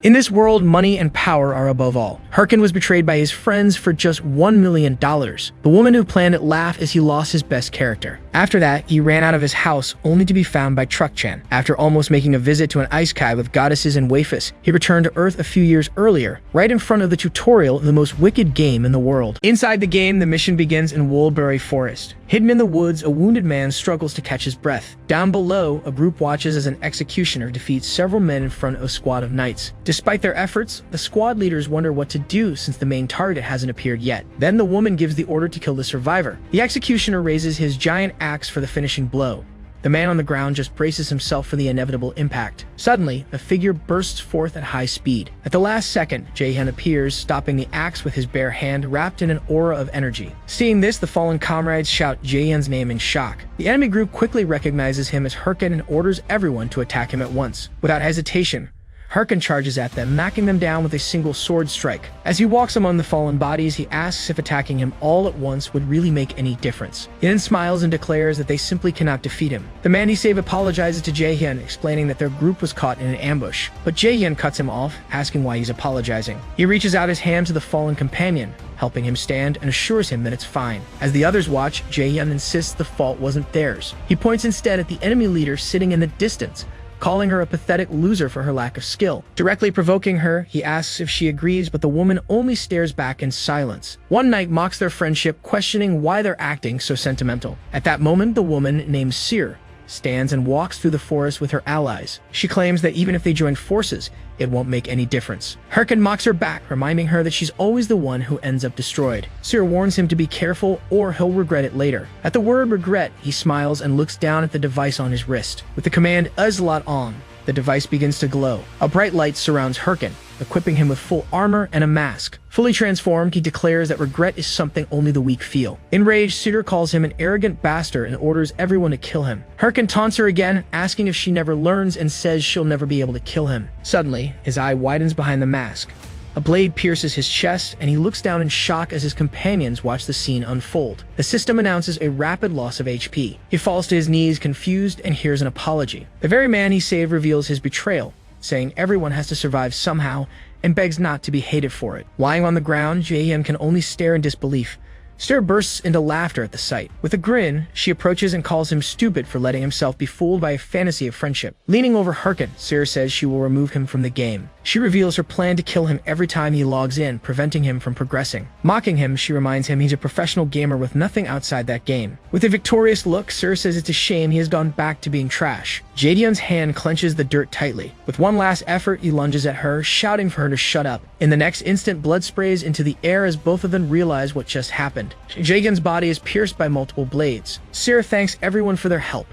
In this world, money and power are above all. Herkin was betrayed by his friends for just $1 million. The woman who planned it laughed as he lost his best character. After that, he ran out of his house only to be found by Truck-chan. After almost making a visit to an ice sky with goddesses and waifus, he returned to Earth a few years earlier, right in front of the tutorial of the most wicked game in the world. Inside the game, the mission begins in Woolbury Forest. Hidden in the woods, a wounded man struggles to catch his breath. Down below, a group watches as an executioner defeats several men in front of a squad of knights. Despite their efforts, the squad leaders wonder what to do since the main target hasn't appeared yet. Then the woman gives the order to kill the survivor. The executioner raises his giant axe for the finishing blow. The man on the ground just braces himself for the inevitable impact. Suddenly, a figure bursts forth at high speed. At the last second, Jaehyun appears, stopping the axe with his bare hand wrapped in an aura of energy. Seeing this, the fallen comrades shout Jaehyun's name in shock. The enemy group quickly recognizes him as Herkin and orders everyone to attack him at once. Without hesitation, Herkin charges at them, knocking them down with a single sword strike. As he walks among the fallen bodies, he asks if attacking him all at once would really make any difference. He then smiles and declares that they simply cannot defeat him. The man he saved apologizes to Jaehyun, explaining that their group was caught in an ambush. But Jaehyun cuts him off, asking why he's apologizing. He reaches out his hand to the fallen companion, helping him stand and assures him that it's fine. As the others watch, Jaehyun insists the fault wasn't theirs. He points instead at the enemy leader sitting in the distance, calling her a pathetic loser for her lack of skill. Directly provoking her, he asks if she agrees, but the woman only stares back in silence. One knight mocks their friendship, questioning why they're acting so sentimental. At that moment, the woman, named Seer, stands and walks through the forest with her allies. She claims that even if they join forces, it won't make any difference. Herkin mocks her back, reminding her that she's always the one who ends up destroyed. Seer warns him to be careful or he'll regret it later. At the word regret, he smiles and looks down at the device on his wrist. With the command Uzlat on, the device begins to glow. A bright light surrounds Herkin, equipping him with full armor and a mask. Fully transformed, he declares that regret is something only the weak feel. Enraged, Suitor calls him an arrogant bastard and orders everyone to kill him. Herkin taunts her again, asking if she never learns, and says she'll never be able to kill him. Suddenly, his eye widens behind the mask. A blade pierces his chest, and he looks down in shock as his companions watch the scene unfold. The system announces a rapid loss of HP. He falls to his knees, confused, and hears an apology. The very man he saved reveals his betrayal, saying everyone has to survive somehow, and begs not to be hated for it. Lying on the ground, Jaehyun can only stare in disbelief. Seer bursts into laughter at the sight. With a grin, she approaches and calls him stupid for letting himself be fooled by a fantasy of friendship. Leaning over Herkin, Seer says she will remove him from the game. She reveals her plan to kill him every time he logs in, preventing him from progressing. Mocking him, she reminds him he's a professional gamer with nothing outside that game. With a victorious look, Seer says it's a shame he has gone back to being trash. Jaehyun's hand clenches the dirt tightly. With one last effort, he lunges at her, shouting for her to shut up. In the next instant, blood sprays into the air as both of them realize what just happened. Jaehyun's body is pierced by multiple blades. Seer thanks everyone for their help.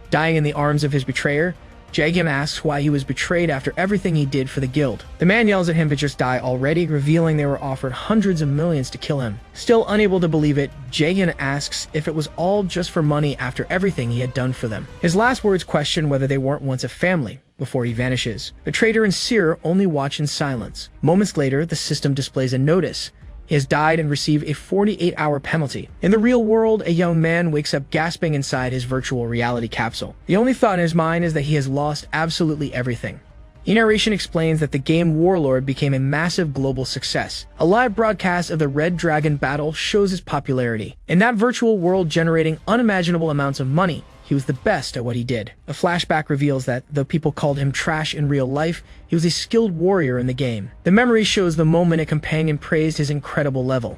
Dying in the arms of his betrayer, Jaehyun asks why he was betrayed after everything he did for the guild. The man yells at him to just die already, revealing they were offered hundreds of millions to kill him. Still unable to believe it, Jaehyun asks if it was all just for money after everything he had done for them. His last words question whether they weren't once a family, before he vanishes. The traitor and Seer only watch in silence. Moments later, the system displays a notice. He has died and received a 48-hour penalty. In the real world, a young man wakes up gasping inside his virtual reality capsule. The only thought in his mind is that he has lost absolutely everything. E-narration explains that the game Warlord became a massive global success. A live broadcast of the Red Dragon battle shows his popularity. In that virtual world generating unimaginable amounts of money, he was the best at what he did. A flashback reveals that, though people called him trash in real life, he was a skilled warrior in the game. The memory shows the moment a companion praised his incredible level.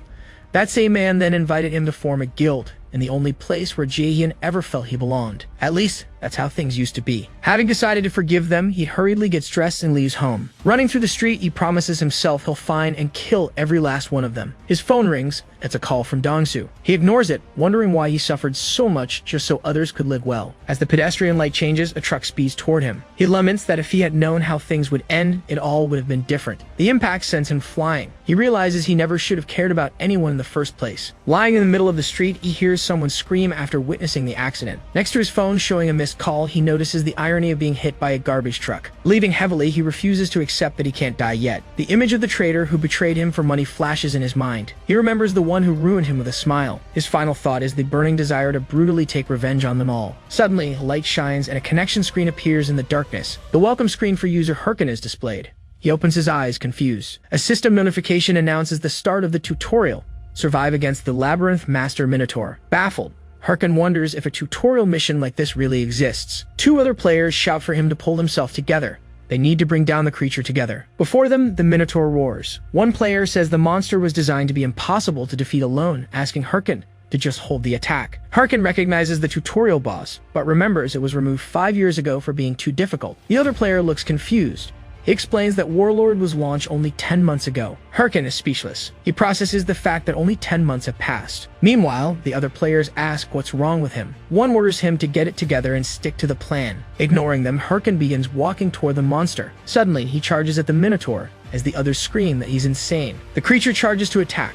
That same man then invited him to form a guild, in the only place where Jaehyun ever felt he belonged. At least, that's how things used to be. Having decided to forgive them, he hurriedly gets dressed and leaves home. Running through the street, he promises himself he'll find and kill every last one of them. His phone rings. It's a call from Dongsu. He ignores it, wondering why he suffered so much just so others could live well. As the pedestrian light changes, a truck speeds toward him. He laments that if he had known how things would end, it all would have been different. The impact sends him flying. He realizes he never should have cared about anyone in the first place. Lying in the middle of the street, he hears someone scream after witnessing the accident. Next to his phone showing a missed call, he notices the irony of being hit by a garbage truck. Leaving heavily, he refuses to accept that he can't die yet. The image of the traitor who betrayed him for money flashes in his mind. He remembers the one who ruined him with a smile. His final thought is the burning desire to brutally take revenge on them all. Suddenly, a light shines and a connection screen appears in the darkness. The welcome screen for user Herkin is displayed. He opens his eyes, confused. A system notification announces the start of the tutorial. Survive against the Labyrinth Master Minotaur. Baffled, Harkin wonders if a tutorial mission like this really exists. Two other players shout for him to pull himself together. They need to bring down the creature together. Before them, the Minotaur roars. One player says the monster was designed to be impossible to defeat alone, asking Harkin to just hold the attack. Harkin recognizes the tutorial boss, but remembers it was removed 5 years ago for being too difficult. The other player looks confused. He explains that Warlord was launched only 10 months ago. Harkin is speechless. He processes the fact that only 10 months have passed. Meanwhile, the other players ask what's wrong with him. One orders him to get it together and stick to the plan. Ignoring them, Harkin begins walking toward the monster. Suddenly, he charges at the Minotaur as the others scream that he's insane. The creature charges to attack.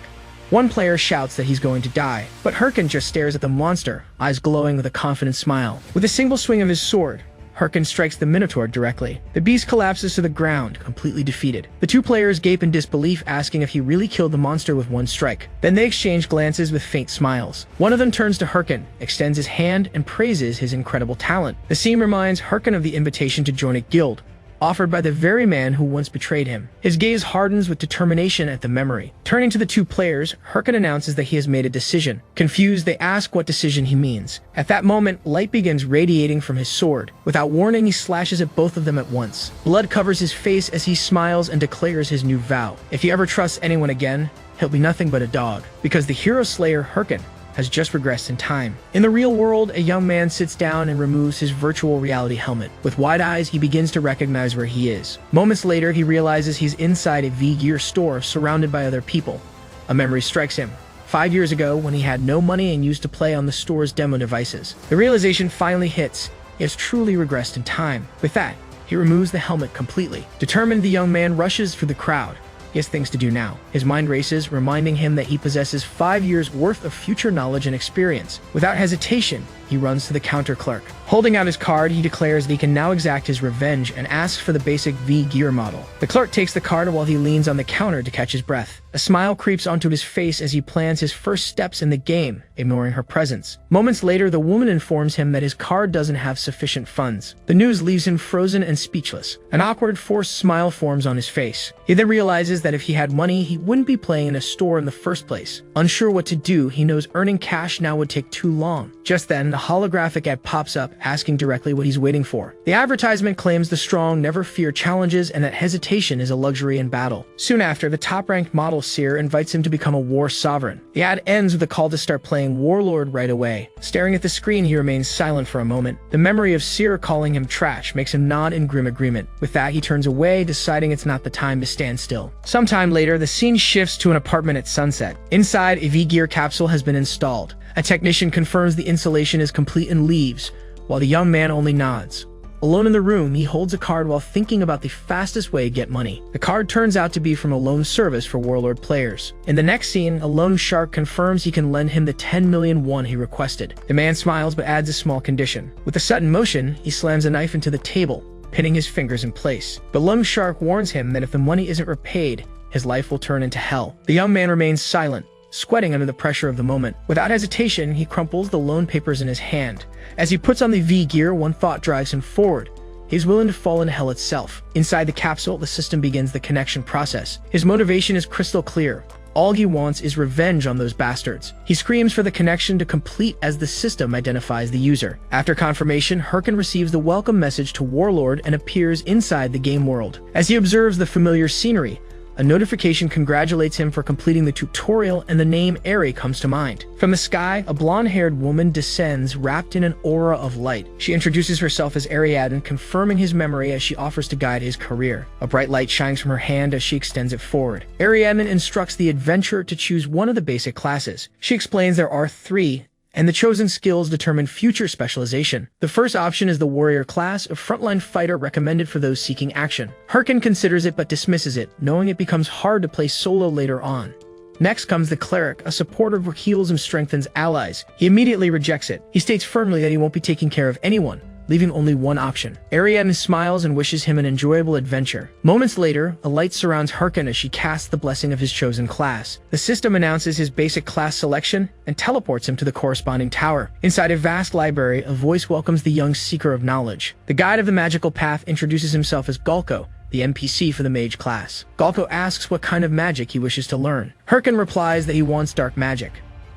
One player shouts that he's going to die, but Harkin just stares at the monster, eyes glowing with a confident smile. With a single swing of his sword, Harkin strikes the Minotaur directly. The beast collapses to the ground, completely defeated. The two players gape in disbelief, asking if he really killed the monster with one strike. Then they exchange glances with faint smiles. One of them turns to Harkin, extends his hand, and praises his incredible talent. The scene reminds Harkin of the invitation to join a guild, offered by the very man who once betrayed him. His gaze hardens with determination at the memory. Turning to the two players, Harkin announces that he has made a decision. Confused, they ask what decision he means. At that moment, light begins radiating from his sword. Without warning, he slashes at both of them at once. Blood covers his face as he smiles and declares his new vow. If he ever trusts anyone again, he'll be nothing but a dog, because the hero slayer Harkin has just regressed in time. In the real world, a young man sits down and removes his virtual reality helmet. With wide eyes, he begins to recognize where he is. Moments later, he realizes he's inside a V-Gear store surrounded by other people. A memory strikes him. 5 years ago, when he had no money and used to play on the store's demo devices. The realization finally hits. He has truly regressed in time. With that, he removes the helmet completely. Determined, the young man rushes through the crowd. He has things to do now. His mind races, reminding him that he possesses 5 years worth of future knowledge and experience. Without hesitation, he runs to the counter clerk. Holding out his card, he declares that he can now exact his revenge and asks for the basic V-Gear model. The clerk takes the card while he leans on the counter to catch his breath. A smile creeps onto his face as he plans his first steps in the game, ignoring her presence. Moments later, the woman informs him that his card doesn't have sufficient funds. The news leaves him frozen and speechless. An awkward, forced smile forms on his face. He then realizes that if he had money, he wouldn't be playing in a store in the first place. Unsure what to do, he knows earning cash now would take too long. Just then, the holographic ad pops up, asking directly what he's waiting for. The advertisement claims the strong never fear challenges and that hesitation is a luxury in battle. Soon after, the top-ranked model Seer invites him to become a war sovereign. The ad ends with a call to start playing Warlord right away. Staring at the screen, he remains silent for a moment. The memory of Seer calling him trash makes him nod in grim agreement. With that, he turns away, deciding it's not the time to stand still. Sometime later, the scene shifts to an apartment at sunset. Inside, a V-Gear capsule has been installed. A technician confirms the installation is complete and leaves, while the young man only nods. Alone in the room, he holds a card while thinking about the fastest way to get money. The card turns out to be from a loan service for Warlord players. In the next scene, a loan shark confirms he can lend him the 10 million won he requested. The man smiles but adds a small condition. With a sudden motion, he slams a knife into the table, pinning his fingers in place. The loan shark warns him that if the money isn't repaid, his life will turn into hell. The young man remains silent, sweating under the pressure of the moment. Without hesitation, he crumples the loan papers in his hand. As he puts on the V-Gear, one thought drives him forward. He's willing to fall into hell itself. Inside the capsule, the system begins the connection process. His motivation is crystal clear. All he wants is revenge on those bastards. He screams for the connection to complete as the system identifies the user. After confirmation, Harkin receives the welcome message to Warlord and appears inside the game world. As he observes the familiar scenery, a notification congratulates him for completing the tutorial, and the name Eri comes to mind. From the sky, a blonde-haired woman descends, wrapped in an aura of light. She introduces herself as Ariadne, confirming his memory as she offers to guide his career. A bright light shines from her hand as she extends it forward. Ariadne instructs the adventurer to choose one of the basic classes. She explains there are 3, and the chosen skills determine future specialization. The first option is the warrior class, a frontline fighter recommended for those seeking action. Harkin considers it but dismisses it, knowing it becomes hard to play solo later on. Next comes the cleric, a supporter who heals and strengthens allies. He immediately rejects it. He states firmly that he won't be taking care of anyone, leaving only one option. Ariadne smiles and wishes him an enjoyable adventure. Moments later, a light surrounds Harkin as she casts the blessing of his chosen class. The system announces his basic class selection and teleports him to the corresponding tower. Inside a vast library, a voice welcomes the young seeker of knowledge. The guide of the magical path introduces himself as Galko, the NPC for the mage class. Galko asks what kind of magic he wishes to learn. Hirkin replies that he wants dark magic.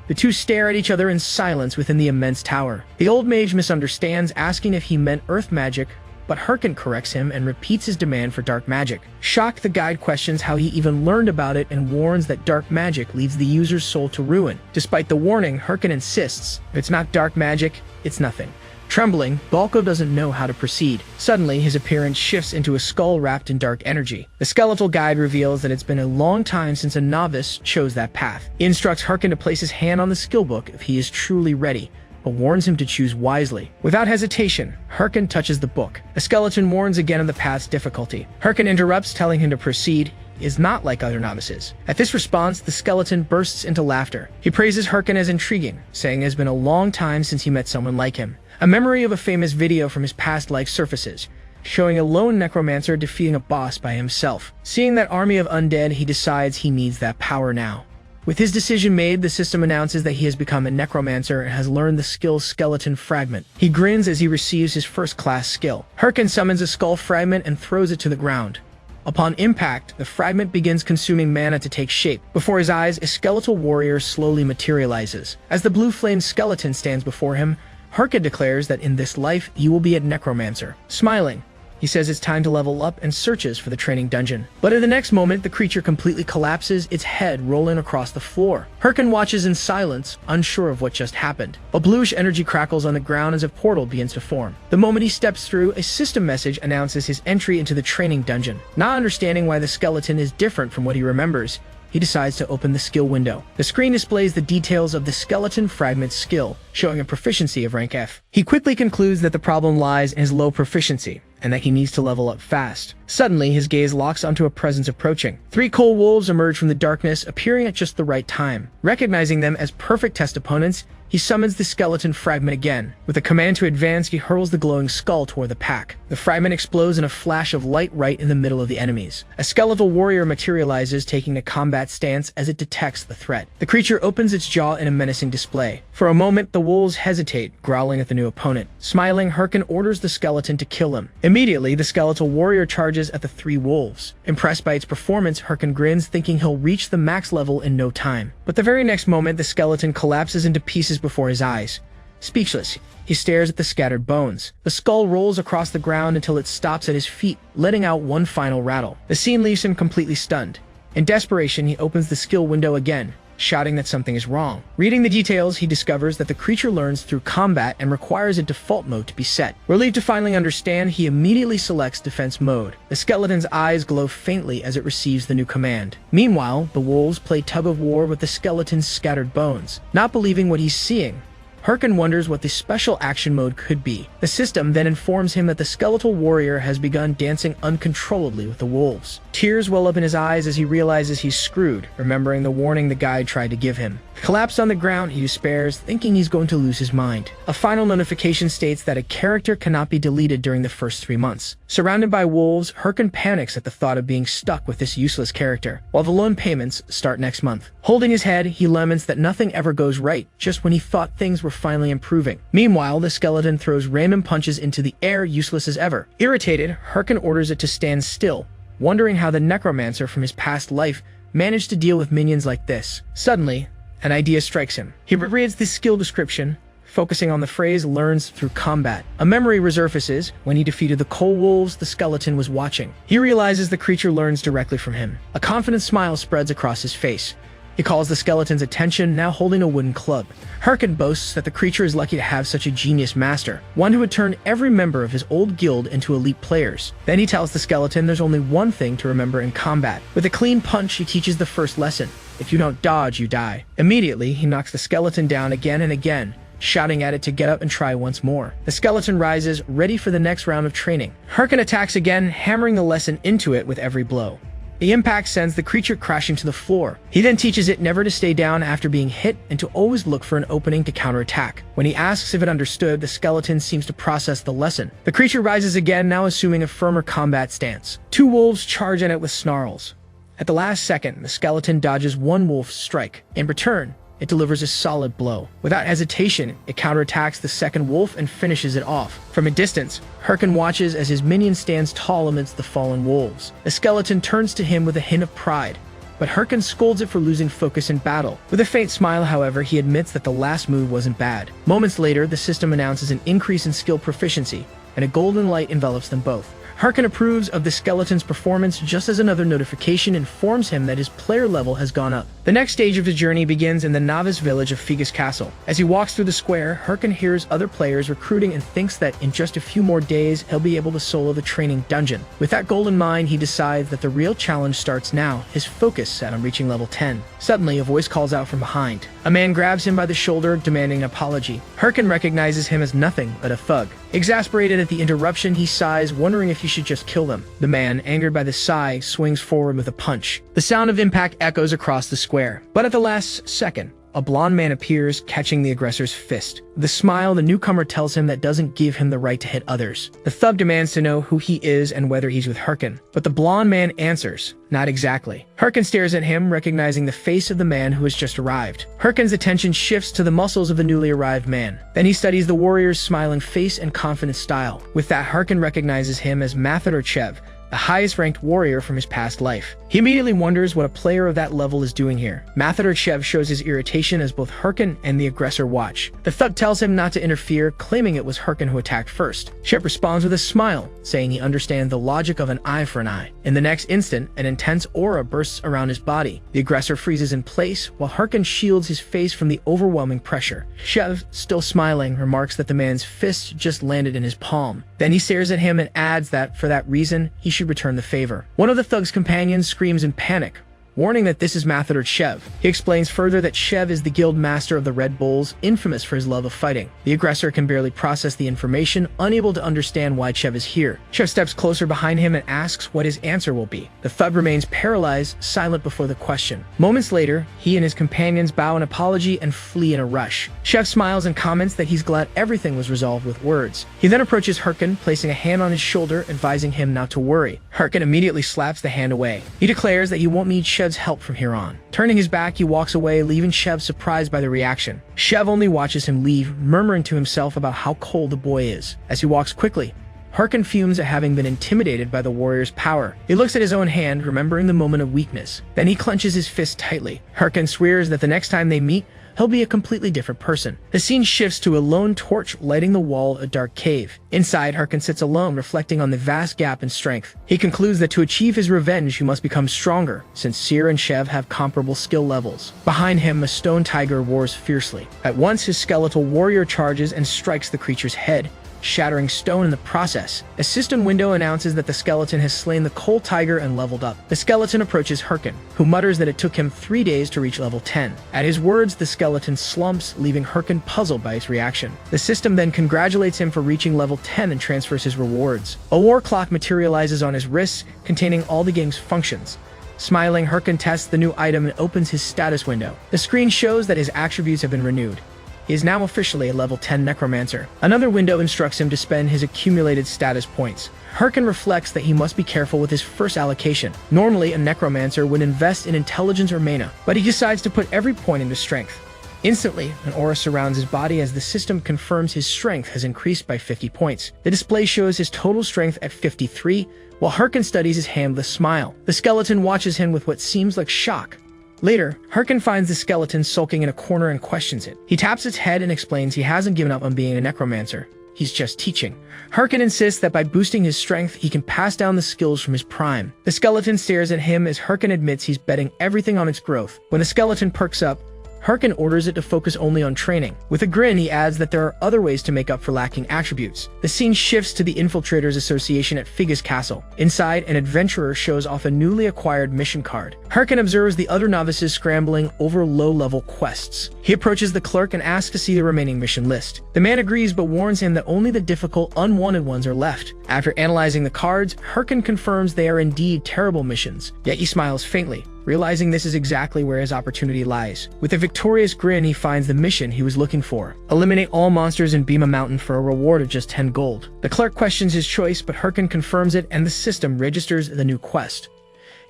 The two stare at each other in silence within the immense tower. The old mage misunderstands, asking if he meant earth magic, but Hirkin corrects him and repeats his demand for dark magic. Shocked, the guide questions how he even learned about it and warns that dark magic leads the user's soul to ruin. Despite the warning, Hirkin insists, if it's not dark magic, it's nothing. Trembling, Galko doesn't know how to proceed. Suddenly, his appearance shifts into a skull wrapped in dark energy. The skeletal guide reveals that it's been a long time since a novice chose that path. He instructs Hirkin to place his hand on the skill book if he is truly ready, but warns him to choose wisely. Without hesitation, Hirkin touches the book. The skeleton warns again of the path's difficulty. Hirkin interrupts, telling him to proceed. He is not like other novices. At this response, the skeleton bursts into laughter. He praises Hirkin as intriguing, saying it has been a long time since he met someone like him. A memory of a famous video from his past life surfaces, showing a lone necromancer defeating a boss by himself. Seeing that army of undead, he decides he needs that power now. With his decision made, the system announces that he has become a necromancer and has learned the skill Skeleton Fragment. He grins as he receives his first-class skill. Hirkin summons a skull fragment and throws it to the ground. Upon impact, the fragment begins consuming mana to take shape. Before his eyes, a skeletal warrior slowly materializes. As the blue-flamed skeleton stands before him, Hirkin declares that in this life, you will be a necromancer. Smiling, he says it's time to level up and searches for the training dungeon. But in the next moment, the creature completely collapses, its head rolling across the floor. Hirkin watches in silence, unsure of what just happened. A bluish energy crackles on the ground as a portal begins to form. The moment he steps through, a system message announces his entry into the training dungeon. Not understanding why the skeleton is different from what he remembers, he decides to open the skill window. The screen displays the details of the Skeleton Fragment skill, showing a proficiency of rank F. He quickly concludes that the problem lies in his low proficiency, and that he needs to level up fast. Suddenly, his gaze locks onto a presence approaching. 3 coal wolves emerge from the darkness, appearing at just the right time. Recognizing them as perfect test opponents, he summons the Skeleton Fragment again. With a command to advance, he hurls the glowing skull toward the pack. The fragment explodes in a flash of light right in the middle of the enemies. A skeletal warrior materializes, taking a combat stance as it detects the threat. The creature opens its jaw in a menacing display. For a moment, the wolves hesitate, growling at the new opponent. Smiling, Hirkin orders the skeleton to kill him. Immediately, the skeletal warrior charges at the 3 wolves. Impressed by its performance, Hirkin grins, thinking he'll reach the max level in no time. But the very next moment, the skeleton collapses into pieces before his eyes. Speechless, he stares at the scattered bones. The skull rolls across the ground until it stops at his feet, letting out one final rattle. The scene leaves him completely stunned. In desperation, he opens the skill window again, shouting that something is wrong. Reading the details, he discovers that the creature learns through combat and requires a default mode to be set. Relieved to finally understand, he immediately selects defense mode. The skeleton's eyes glow faintly as it receives the new command. Meanwhile, the wolves play tug-of-war with the skeleton's scattered bones. Not believing what he's seeing, Hirkin wonders what the special action mode could be. The system then informs him that the skeletal warrior has begun dancing uncontrollably with the wolves. Tears well up in his eyes as he realizes he's screwed, remembering the warning the guide tried to give him. Collapsed on the ground, he despairs, thinking he's going to lose his mind. A final notification states that a character cannot be deleted during the first 3 months. Surrounded by wolves, Hirkin panics at the thought of being stuck with this useless character, while the loan payments start next month. Holding his head, he laments that nothing ever goes right, just when he thought things were finally improving. Meanwhile, the skeleton throws random punches into the air, useless as ever. Irritated, Hirkin orders it to stand still, wondering how the necromancer from his past life managed to deal with minions like this. Suddenly, an idea strikes him. He reads the skill description, focusing on the phrase learns through combat. A memory resurfaces when he defeated the coal wolves the skeleton was watching. He realizes the creature learns directly from him. A confident smile spreads across his face. He calls the skeleton's attention, now holding a wooden club. Hirkin boasts that the creature is lucky to have such a genius master, one who would turn every member of his old guild into elite players. Then he tells the skeleton there's only one thing to remember in combat. With a clean punch, he teaches the first lesson. If you don't dodge, you die. Immediately, he knocks the skeleton down again and again, shouting at it to get up and try once more. The skeleton rises, ready for the next round of training. Hirkin attacks again, hammering the lesson into it with every blow. The impact sends the creature crashing to the floor. He then teaches it never to stay down after being hit and to always look for an opening to counterattack. When he asks if it understood, the skeleton seems to process the lesson. The creature rises again, now assuming a firmer combat stance. 2 wolves charge at it with snarls. At the last second, the skeleton dodges one wolf's strike. In return, it delivers a solid blow. Without hesitation, it counterattacks the second wolf and finishes it off. From a distance, Herkin watches as his minion stands tall amidst the fallen wolves. The skeleton turns to him with a hint of pride, but Herkin scolds it for losing focus in battle. With a faint smile, however, he admits that the last move wasn't bad. Moments later, the system announces an increase in skill proficiency, and a golden light envelops them both. Herkin approves of the skeleton's performance just as another notification informs him that his player level has gone up. The next stage of his journey begins in the novice village of Figus Castle. As he walks through the square, Herkin hears other players recruiting and thinks that in just a few more days, he'll be able to solo the training dungeon. With that goal in mind, he decides that the real challenge starts now, his focus set on reaching level 10. Suddenly, a voice calls out from behind. A man grabs him by the shoulder, demanding an apology. Herkin recognizes him as nothing but a thug. Exasperated at the interruption, he sighs, wondering if he should just kill them. The man, angered by the sigh, swings forward with a punch. The sound of impact echoes across the square. But at the last second, a blonde man appears, catching the aggressor's fist. With a smile, the newcomer tells him that doesn't give him the right to hit others. The thug demands to know who he is and whether he's with Herkin. But the blonde man answers, not exactly. Herkin stares at him, recognizing the face of the man who has just arrived. Herkin's attention shifts to the muscles of the newly arrived man. Then he studies the warrior's smiling face and confident style. With that, Herkin recognizes him as ManhwaCapped, the highest-ranked warrior from his past life. He immediately wonders what a player of that level is doing here. ManhwaCapped shows his irritation as both Herkin and the aggressor watch. The thug tells him not to interfere, claiming it was Herkin who attacked first. Chev responds with a smile, saying he understands the logic of an eye for an eye. In the next instant, an intense aura bursts around his body. The aggressor freezes in place, while Herkin shields his face from the overwhelming pressure. Chev, still smiling, remarks that the man's fist just landed in his palm. Then he stares at him and adds that, for that reason, he should return the favor. One of the thug's companions screams in panic, warning that this is ManhwaCapped. He explains further that Chev is the guild master of the Red Bulls, infamous for his love of fighting. The aggressor can barely process the information, unable to understand why Chev is here. Chev steps closer behind him and asks what his answer will be. The thug remains paralyzed, silent before the question. Moments later, he and his companions bow an apology and flee in a rush. Chev smiles and comments that he's glad everything was resolved with words. He then approaches Herkin, placing a hand on his shoulder, advising him not to worry. Herkin immediately slaps the hand away. He declares that he won't need Chev's help from here on. Turning his back, he walks away, leaving Chev surprised by the reaction. Chev only watches him leave, murmuring to himself about how cold the boy is. As he walks quickly, Herkin fumes at having been intimidated by the warrior's power. He looks at his own hand, remembering the moment of weakness. Then he clenches his fist tightly. Herkin swears that the next time they meet, he'll be a completely different person. The scene shifts to a lone torch lighting the wall of a dark cave. Inside, Herkin sits alone, reflecting on the vast gap in strength. He concludes that to achieve his revenge, he must become stronger, since Seer and Chev have comparable skill levels. Behind him, a stone tiger roars fiercely. At once, his skeletal warrior charges and strikes the creature's head, shattering stone in the process. A system window announces that the skeleton has slain the coal tiger and leveled up. The skeleton approaches Herkin, who mutters that it took him 3 days to reach level 10. At his words, the skeleton slumps, leaving Herkin puzzled by his reaction. The system then congratulates him for reaching level 10 and transfers his rewards. A war clock materializes on his wrists, containing all the game's functions. Smiling, Herkin tests the new item and opens his status window. The screen shows that his attributes have been renewed. He is now officially a level 10 necromancer. Another window instructs him to spend his accumulated status points. Herkin reflects that he must be careful with his first allocation. Normally, a necromancer would invest in intelligence or mana, but he decides to put every point into strength. Instantly, an aura surrounds his body as the system confirms his strength has increased by 50 points. The display shows his total strength at 53, while Herkin studies his hand with a smile. The skeleton watches him with what seems like shock. Later, Herkin finds the skeleton sulking in a corner and questions it. He taps its head and explains he hasn't given up on being a necromancer. He's just teaching. Herkin insists that by boosting his strength, he can pass down the skills from his prime. The skeleton stares at him as Herkin admits he's betting everything on its growth. When the skeleton perks up, Herkin orders it to focus only on training. With a grin, he adds that there are other ways to make up for lacking attributes. The scene shifts to the Infiltrators Association at Figus Castle. Inside, an adventurer shows off a newly acquired mission card. Herkin observes the other novices scrambling over low-level quests. He approaches the clerk and asks to see the remaining mission list. The man agrees but warns him that only the difficult, unwanted ones are left. After analyzing the cards, Herkin confirms they are indeed terrible missions, yet he smiles faintly, realizing this is exactly where his opportunity lies. With a victorious grin, he finds the mission he was looking for. Eliminate all monsters in Bhima Mountain for a reward of just 10 gold. The clerk questions his choice, but Herkin confirms it and the system registers the new quest.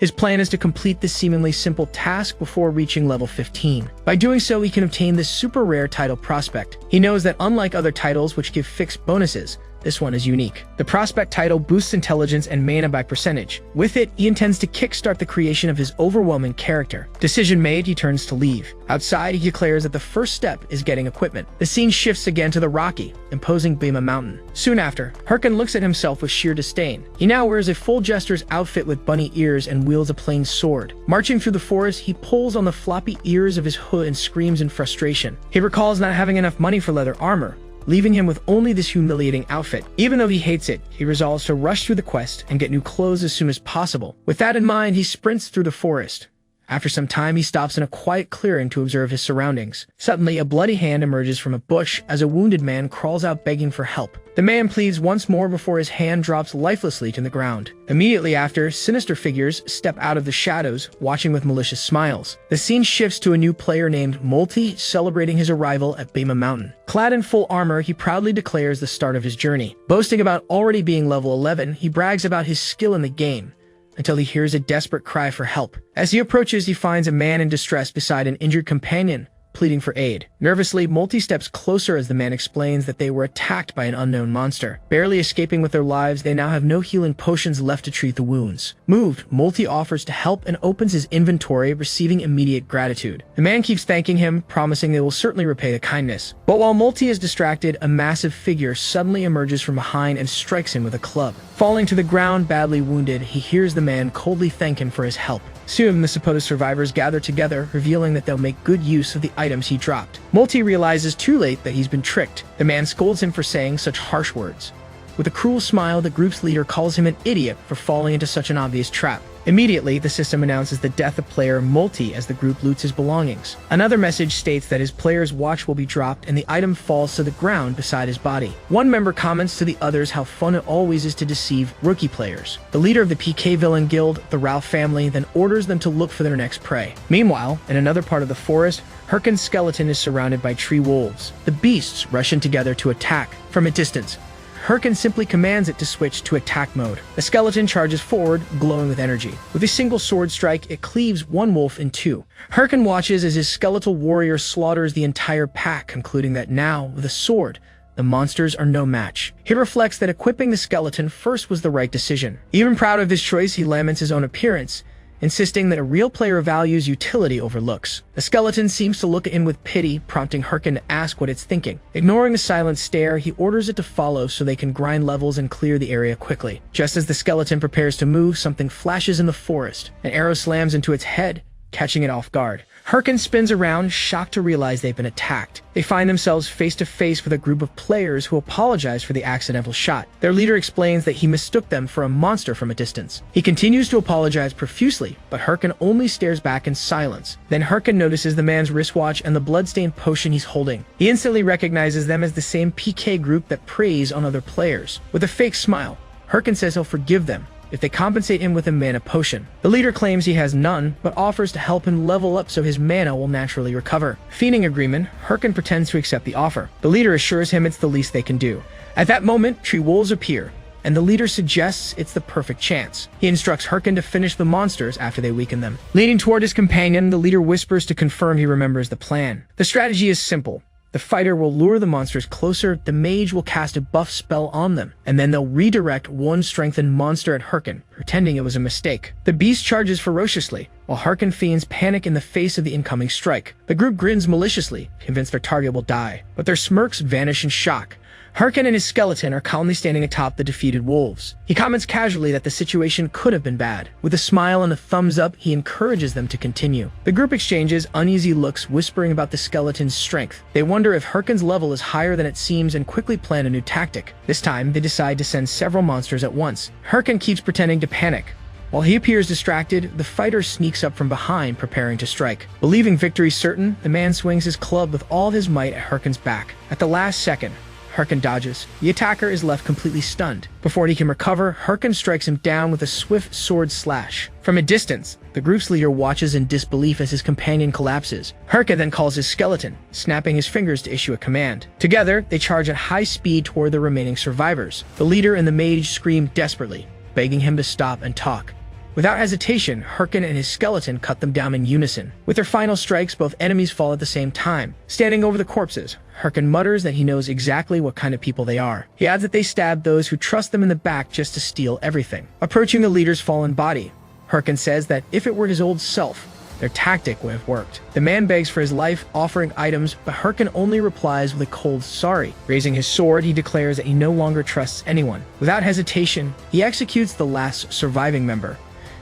His plan is to complete this seemingly simple task before reaching level 15. By doing so, he can obtain this super rare title prospect. He knows that unlike other titles which give fixed bonuses, this one is unique. The prospect title boosts intelligence and mana by percentage. With it, he intends to kickstart the creation of his overwhelming character. Decision made, he turns to leave. Outside, he declares that the first step is getting equipment. The scene shifts again to the rocky, imposing Bema Mountain. Soon after, Hirken looks at himself with sheer disdain. He now wears a full jester's outfit with bunny ears and wields a plain sword. Marching through the forest, he pulls on the floppy ears of his hood and screams in frustration. He recalls not having enough money for leather armor, leaving him with only this humiliating outfit. Even though he hates it, he resolves to rush through the quest and get new clothes as soon as possible. With that in mind, he sprints through the forest. After some time, he stops in a quiet clearing to observe his surroundings. Suddenly, a bloody hand emerges from a bush as a wounded man crawls out begging for help. The man pleads once more before his hand drops lifelessly to the ground. Immediately after, sinister figures step out of the shadows, watching with malicious smiles. The scene shifts to a new player named Multi celebrating his arrival at Bema Mountain. Clad in full armor, he proudly declares the start of his journey. Boasting about already being level 11, he brags about his skill in the game, until he hears a desperate cry for help. As he approaches, he finds a man in distress beside an injured companion, pleading for aid. Nervously, Multi steps closer as the man explains that they were attacked by an unknown monster. Barely escaping with their lives, they now have no healing potions left to treat the wounds. Moved, Multi offers to help and opens his inventory, receiving immediate gratitude. The man keeps thanking him, promising they will certainly repay the kindness. But while Multi is distracted, a massive figure suddenly emerges from behind and strikes him with a club. Falling to the ground, badly wounded, he hears the man coldly thank him for his help. Soon, the supposed survivors gather together, revealing that they'll make good use of the items he dropped. Multi realizes too late that he's been tricked. The man scolds him for saying such harsh words. With a cruel smile, the group's leader calls him an idiot for falling into such an obvious trap. Immediately, the system announces the death of player Multi as the group loots his belongings. Another message states that his player's watch will be dropped and the item falls to the ground beside his body. One member comments to the others how fun it always is to deceive rookie players. The leader of the PK villain guild, the Ralph family, then orders them to look for their next prey. Meanwhile, in another part of the forest, Hirken's skeleton is surrounded by tree wolves. The beasts rush in together to attack. From a distance, Hirken simply commands it to switch to attack mode. The skeleton charges forward, glowing with energy. With a single sword strike, it cleaves one wolf in two. Hirken watches as his skeletal warrior slaughters the entire pack, concluding that now, with a sword, the monsters are no match. He reflects that equipping the skeleton first was the right decision. Even proud of his choice, he laments his own appearance, insisting that a real player values utility over looks. The skeleton seems to look in with pity, prompting Hirken to ask what it's thinking. Ignoring the silent stare, he orders it to follow so they can grind levels and clear the area quickly. Just as the skeleton prepares to move, something flashes in the forest. An arrow slams into its head, catching it off guard. Hirken spins around, shocked to realize they've been attacked. They find themselves face to face with a group of players who apologize for the accidental shot. Their leader explains that he mistook them for a monster from a distance. He continues to apologize profusely, but Hirken only stares back in silence. Then Hirken notices the man's wristwatch and the bloodstained potion he's holding. He instantly recognizes them as the same PK group that preys on other players. With a fake smile, Hirken says he'll forgive them if they compensate him with a mana potion. The leader claims he has none, but offers to help him level up so his mana will naturally recover. Fiending agreement, Hirken pretends to accept the offer. The leader assures him it's the least they can do. At that moment, tree wolves appear, and the leader suggests it's the perfect chance. He instructs Hirken to finish the monsters after they weaken them. Leaning toward his companion, the leader whispers to confirm he remembers the plan. The strategy is simple. The fighter will lure the monsters closer, the mage will cast a buff spell on them, and then they'll redirect one strengthened monster at Hirken, pretending it was a mistake. The beast charges ferociously, while Hirken fiends panic in the face of the incoming strike. The group grins maliciously, convinced their target will die, but their smirks vanish in shock. Hirken and his skeleton are calmly standing atop the defeated wolves. He comments casually that the situation could have been bad. With a smile and a thumbs up, he encourages them to continue. The group exchanges uneasy looks, whispering about the skeleton's strength. They wonder if Hirken's level is higher than it seems and quickly plan a new tactic. This time, they decide to send several monsters at once. Hirken keeps pretending to panic. While he appears distracted, the fighter sneaks up from behind, preparing to strike. Believing victory certain, the man swings his club with all his might at Hirken's back. At the last second, Hirken dodges. The attacker is left completely stunned. Before he can recover, Hirken strikes him down with a swift sword slash. From a distance, the group's leader watches in disbelief as his companion collapses. Hirken then calls his skeleton, snapping his fingers to issue a command. Together, they charge at high speed toward the remaining survivors. The leader and the mage scream desperately, begging him to stop and talk. Without hesitation, Herkin and his skeleton cut them down in unison. With their final strikes, both enemies fall at the same time. Standing over the corpses, Herkin mutters that he knows exactly what kind of people they are. He adds that they stabbed those who trust them in the back just to steal everything. Approaching the leader's fallen body, Herkin says that if it were his old self, their tactic would have worked. The man begs for his life, offering items, but Herkin only replies with a cold sorry. Raising his sword, he declares that he no longer trusts anyone. Without hesitation, he executes the last surviving member.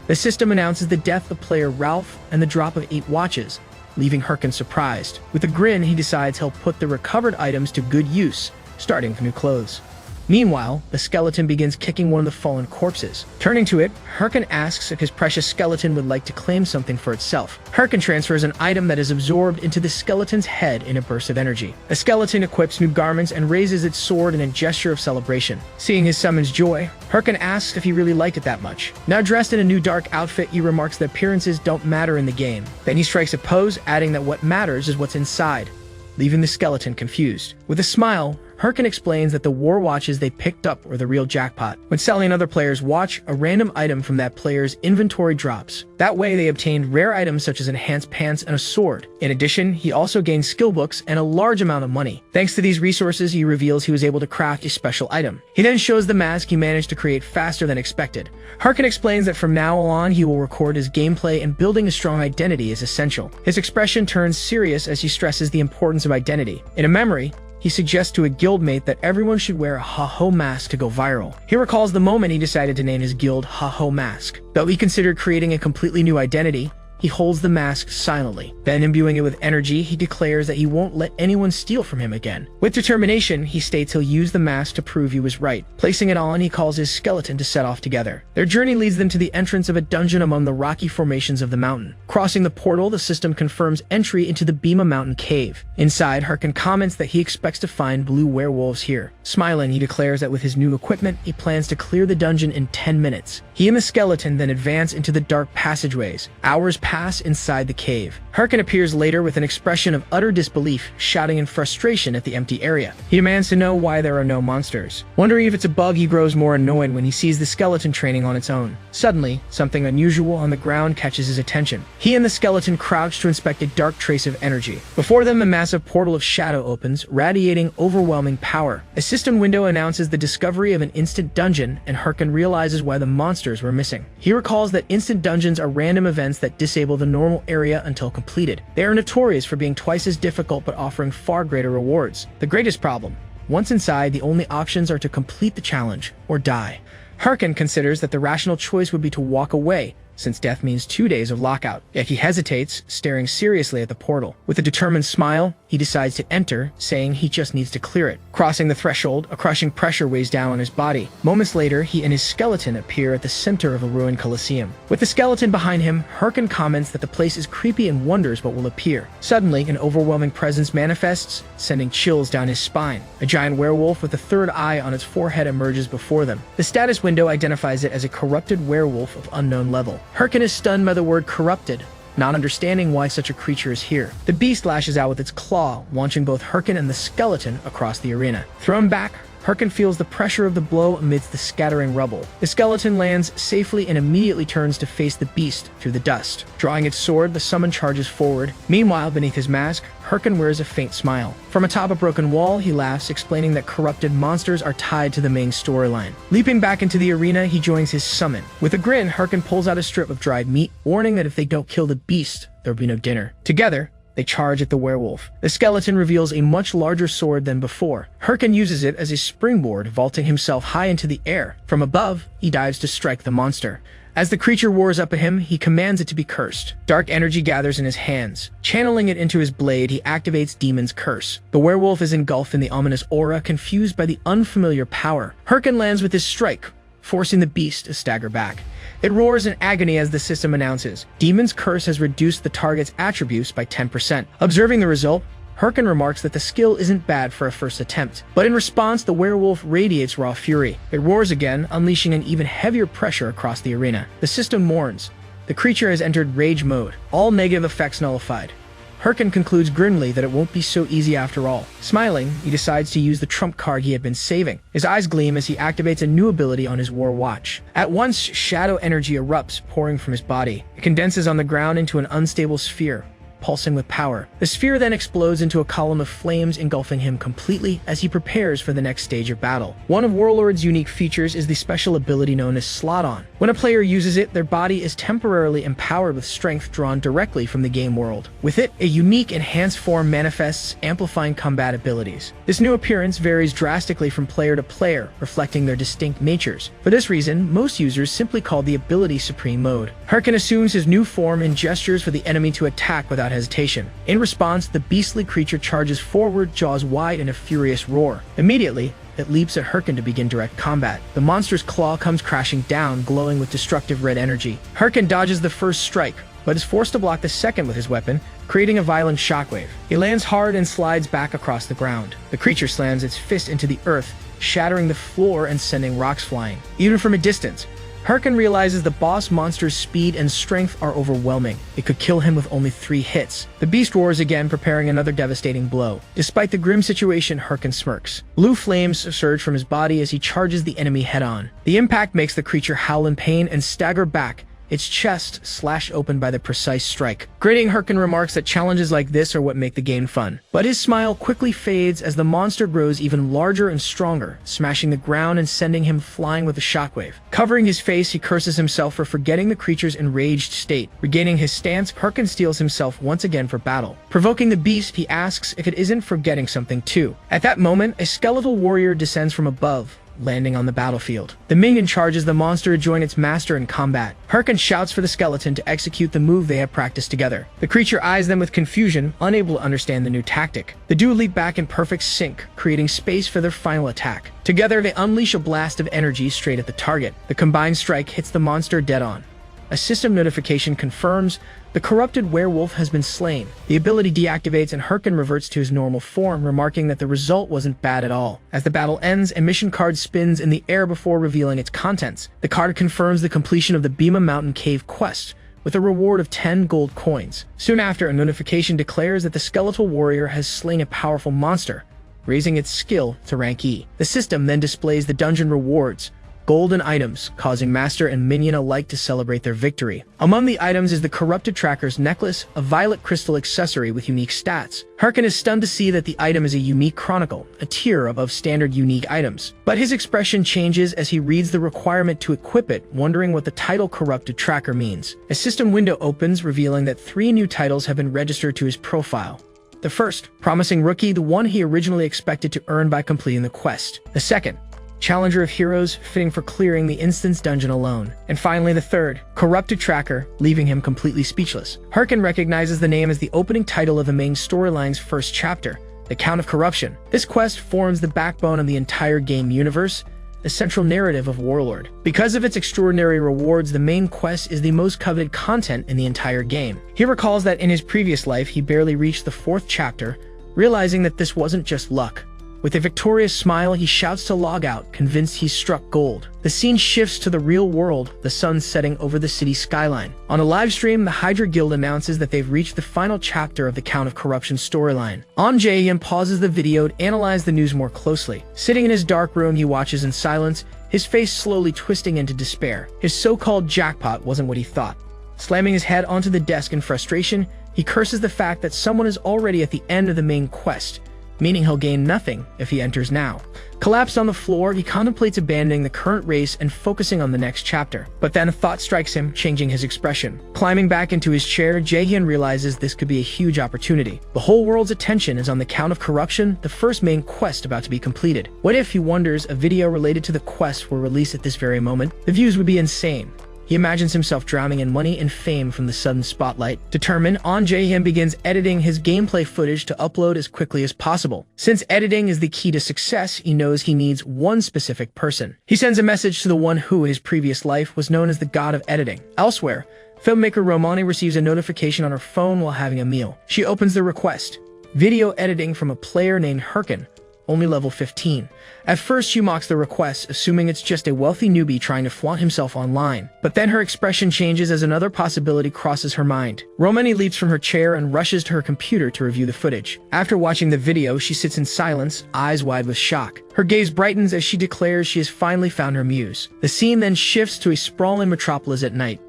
The system announces the death of player Ralph and the drop of 8 watches, leaving Herkin surprised. With a grin, he decides he'll put the recovered items to good use, starting with new clothes. Meanwhile, the skeleton begins kicking one of the fallen corpses. Turning to it, Herkin asks if his precious skeleton would like to claim something for itself. Herkin transfers an item that is absorbed into the skeleton's head in a burst of energy. The skeleton equips new garments and raises its sword in a gesture of celebration. Seeing his summon's joy, Herkin asks if he really liked it that much. Now dressed in a new dark outfit, he remarks that appearances don't matter in the game. Then he strikes a pose, adding that what matters is what's inside, leaving the skeleton confused. With a smile, Herkin explains that the war watches they picked up were the real jackpot. When selling another player's watch, a random item from that player's inventory drops. That way, they obtained rare items such as enhanced pants and a sword. In addition, he also gained skill books and a large amount of money. Thanks to these resources, he reveals he was able to craft a special item. He then shows the mask he managed to create faster than expected. Herkin explains that from now on, he will record his gameplay and building a strong identity is essential. His expression turns serious as he stresses the importance of identity. In a memory, he suggests to a guildmate that everyone should wear a ha-ho mask to go viral. He recalls the moment he decided to name his guild Ha-ho Mask. Though he considered creating a completely new identity, he holds the mask silently. Then, imbuing it with energy, he declares that he won't let anyone steal from him again. With determination, he states he'll use the mask to prove he was right. Placing it on, he calls his skeleton to set off together. Their journey leads them to the entrance of a dungeon among the rocky formations of the mountain. Crossing the portal, the system confirms entry into the Bima Mountain cave. Inside, Herkin comments that he expects to find blue werewolves here. Smiling, he declares that with his new equipment, he plans to clear the dungeon in 10 minutes. He and the skeleton then advance into the dark passageways. Hours pass inside the cave. Herkin appears later with an expression of utter disbelief, shouting in frustration at the empty area. He demands to know why there are no monsters. Wondering if it's a bug, he grows more annoyed when he sees the skeleton training on its own. Suddenly, something unusual on the ground catches his attention. He and the skeleton crouch to inspect a dark trace of energy. Before them, a massive portal of shadow opens, radiating overwhelming power. A system window announces the discovery of an instant dungeon, and Herkin realizes why the monsters were missing. He recalls that instant dungeons are random events that disable the normal area until completed. They are notorious for being twice as difficult but offering far greater rewards. The greatest problem: once inside, the only options are to complete the challenge or die. Herkin considers that the rational choice would be to walk away, since death means 2 days of lockout. Yet he hesitates, staring seriously at the portal. With a determined smile, he decides to enter, saying he just needs to clear it. Crossing the threshold, a crushing pressure weighs down on his body. Moments later, he and his skeleton appear at the center of a ruined coliseum. With the skeleton behind him, Herkin comments that the place is creepy and wonders what will appear. Suddenly, an overwhelming presence manifests, sending chills down his spine. A giant werewolf with a third eye on its forehead emerges before them. The status window identifies it as a corrupted werewolf of unknown level. Herkin is stunned by the word corrupted, not understanding why such a creature is here. The beast lashes out with its claw, launching both Herkin and the skeleton across the arena. Thrown back, Herkin feels the pressure of the blow amidst the scattering rubble. The skeleton lands safely and immediately turns to face the beast through the dust. Drawing its sword, the summon charges forward. Meanwhile, beneath his mask, Herkin wears a faint smile. From atop a broken wall, he laughs, explaining that corrupted monsters are tied to the main storyline. Leaping back into the arena, he joins his summon. With a grin, Herkin pulls out a strip of dried meat, warning that if they don't kill the beast, there'll be no dinner. Together, they charge at the werewolf. The skeleton reveals a much larger sword than before. Herkin uses it as a springboard, vaulting himself high into the air. From above, he dives to strike the monster. As the creature roars up at him, he commands it to be cursed. Dark energy gathers in his hands. Channeling it into his blade, he activates Demon's Curse. The werewolf is engulfed in the ominous aura, confused by the unfamiliar power. Herkin lands with his strike, forcing the beast to stagger back. It roars in agony as the system announces Demon's Curse has reduced the target's attributes by 10%. Observing the result, Herkin remarks that the skill isn't bad for a first attempt. But in response, the werewolf radiates raw fury. It roars again, unleashing an even heavier pressure across the arena. The system mourns. The creature has entered rage mode, all negative effects nullified. Herkin concludes grimly that it won't be so easy after all. Smiling, he decides to use the trump card he had been saving. His eyes gleam as he activates a new ability on his war watch. At once, shadow energy erupts, pouring from his body. It condenses on the ground into an unstable sphere, pulsing with power. The sphere then explodes into a column of flames, engulfing him completely as he prepares for the next stage of battle. One of Warlord's unique features is the special ability known as Slot On. When a player uses it, their body is temporarily empowered with strength drawn directly from the game world. With it, a unique enhanced form manifests, amplifying combat abilities. This new appearance varies drastically from player to player, reflecting their distinct natures. For this reason, most users simply call the ability Supreme Mode. Herkin assumes his new form and gestures for the enemy to attack without hesitation. In response, the beastly creature charges forward, jaws wide in a furious roar. Immediately, it leaps at Herkin to begin direct combat. The monster's claw comes crashing down, glowing with destructive red energy. Herkin dodges the first strike, but is forced to block the second with his weapon, creating a violent shockwave. He lands hard and slides back across the ground. The creature slams its fist into the earth, shattering the floor and sending rocks flying. Even from a distance, Herkin realizes the boss monster's speed and strength are overwhelming. It could kill him with only 3 hits. The beast roars again, preparing another devastating blow. Despite the grim situation, Herkin smirks. Blue flames surge from his body as he charges the enemy head-on. The impact makes the creature howl in pain and stagger back, its chest slashed open by the precise strike. Grinning, Herkin remarks that challenges like this are what make the game fun. But his smile quickly fades as the monster grows even larger and stronger, smashing the ground and sending him flying with a shockwave. Covering his face, he curses himself for forgetting the creature's enraged state. Regaining his stance, Herkin steels himself once again for battle. Provoking the beast, he asks if it isn't forgetting something too. At that moment, a skeletal warrior descends from above, landing on the battlefield. The minion charges the monster to join its master in combat. Herkin shouts for the skeleton to execute the move they have practiced together. The creature eyes them with confusion, unable to understand the new tactic. The duo leap back in perfect sync, creating space for their final attack. Together, they unleash a blast of energy straight at the target. The combined strike hits the monster dead on. A system notification confirms the corrupted werewolf has been slain. The ability deactivates and Herkin reverts to his normal form, remarking that the result wasn't bad at all. As the battle ends, a mission card spins in the air before revealing its contents. The card confirms the completion of the Bima Mountain Cave quest, with a reward of 10 gold coins. Soon after, a notification declares that the skeletal warrior has slain a powerful monster, raising its skill to rank E. The system then displays the dungeon rewards, golden items, causing master and minion alike to celebrate their victory. Among the items is the corrupted tracker's necklace, a violet crystal accessory with unique stats. Herkin is stunned to see that the item is a unique chronicle, a tier above standard unique items. But his expression changes as he reads the requirement to equip it, wondering what the title corrupted tracker means. A system window opens, revealing that 3 new titles have been registered to his profile. The first, Promising Rookie, the one he originally expected to earn by completing the quest. The second, Challenger of Heroes, fitting for clearing the instance dungeon alone. And finally the third, Corrupted Tracker, leaving him completely speechless. Herkin recognizes the name as the opening title of the main storyline's first chapter, The Count of Corruption. This quest forms the backbone of the entire game universe, the central narrative of Warlord. Because of its extraordinary rewards, the main quest is the most coveted content in the entire game. He recalls that in his previous life, he barely reached the 4th chapter, realizing that this wasn't just luck. With a victorious smile, he shouts to log out, convinced he's struck gold. The scene shifts to the real world, the sun setting over the city skyline. On a live stream, the Hydra Guild announces that they've reached the final chapter of the Count of Corruption storyline. Jaehyun pauses the video to analyze the news more closely. Sitting in his dark room, he watches in silence, his face slowly twisting into despair. His so-called jackpot wasn't what he thought. Slamming his head onto the desk in frustration, he curses the fact that someone is already at the end of the main quest, meaning he'll gain nothing if he enters now. Collapsed on the floor, he contemplates abandoning the current race and focusing on the next chapter. But then a thought strikes him, changing his expression. Climbing back into his chair, Jaehyun realizes this could be a huge opportunity. The whole world's attention is on the Count of Corruption, the first main quest about to be completed. What if, he wonders, a video related to the quest were released at this very moment? The views would be insane. He imagines himself drowning in money and fame from the sudden spotlight. Determined, Jaehyun begins editing his gameplay footage to upload as quickly as possible. Since editing is the key to success, he knows he needs one specific person. He sends a message to the one who, in his previous life, was known as the god of editing. Elsewhere, filmmaker Romani receives a notification on her phone while having a meal. She opens the request: video editing from a player named Herkin, only level 15. At first, she mocks the request, assuming it's just a wealthy newbie trying to flaunt himself online. But then her expression changes as another possibility crosses her mind. Romani leaps from her chair and rushes to her computer to review the footage. After watching the video, she sits in silence, eyes wide with shock. Her gaze brightens as she declares she has finally found her muse. The scene then shifts to a sprawling metropolis at night.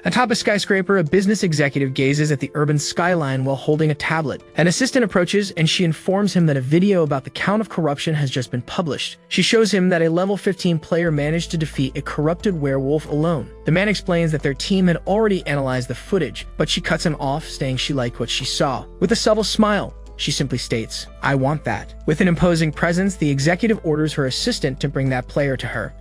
Atop a skyscraper, a business executive gazes at the urban skyline while holding a tablet. An assistant approaches and she informs him that a video about the count of corruption has just been published. She shows him that a level 15 player managed to defeat a corrupted werewolf alone. The man explains that their team had already analyzed the footage, but she cuts him off, saying she liked what she saw. With a subtle smile, she simply states, "I want that." With an imposing presence, the executive orders her assistant to bring that player to her.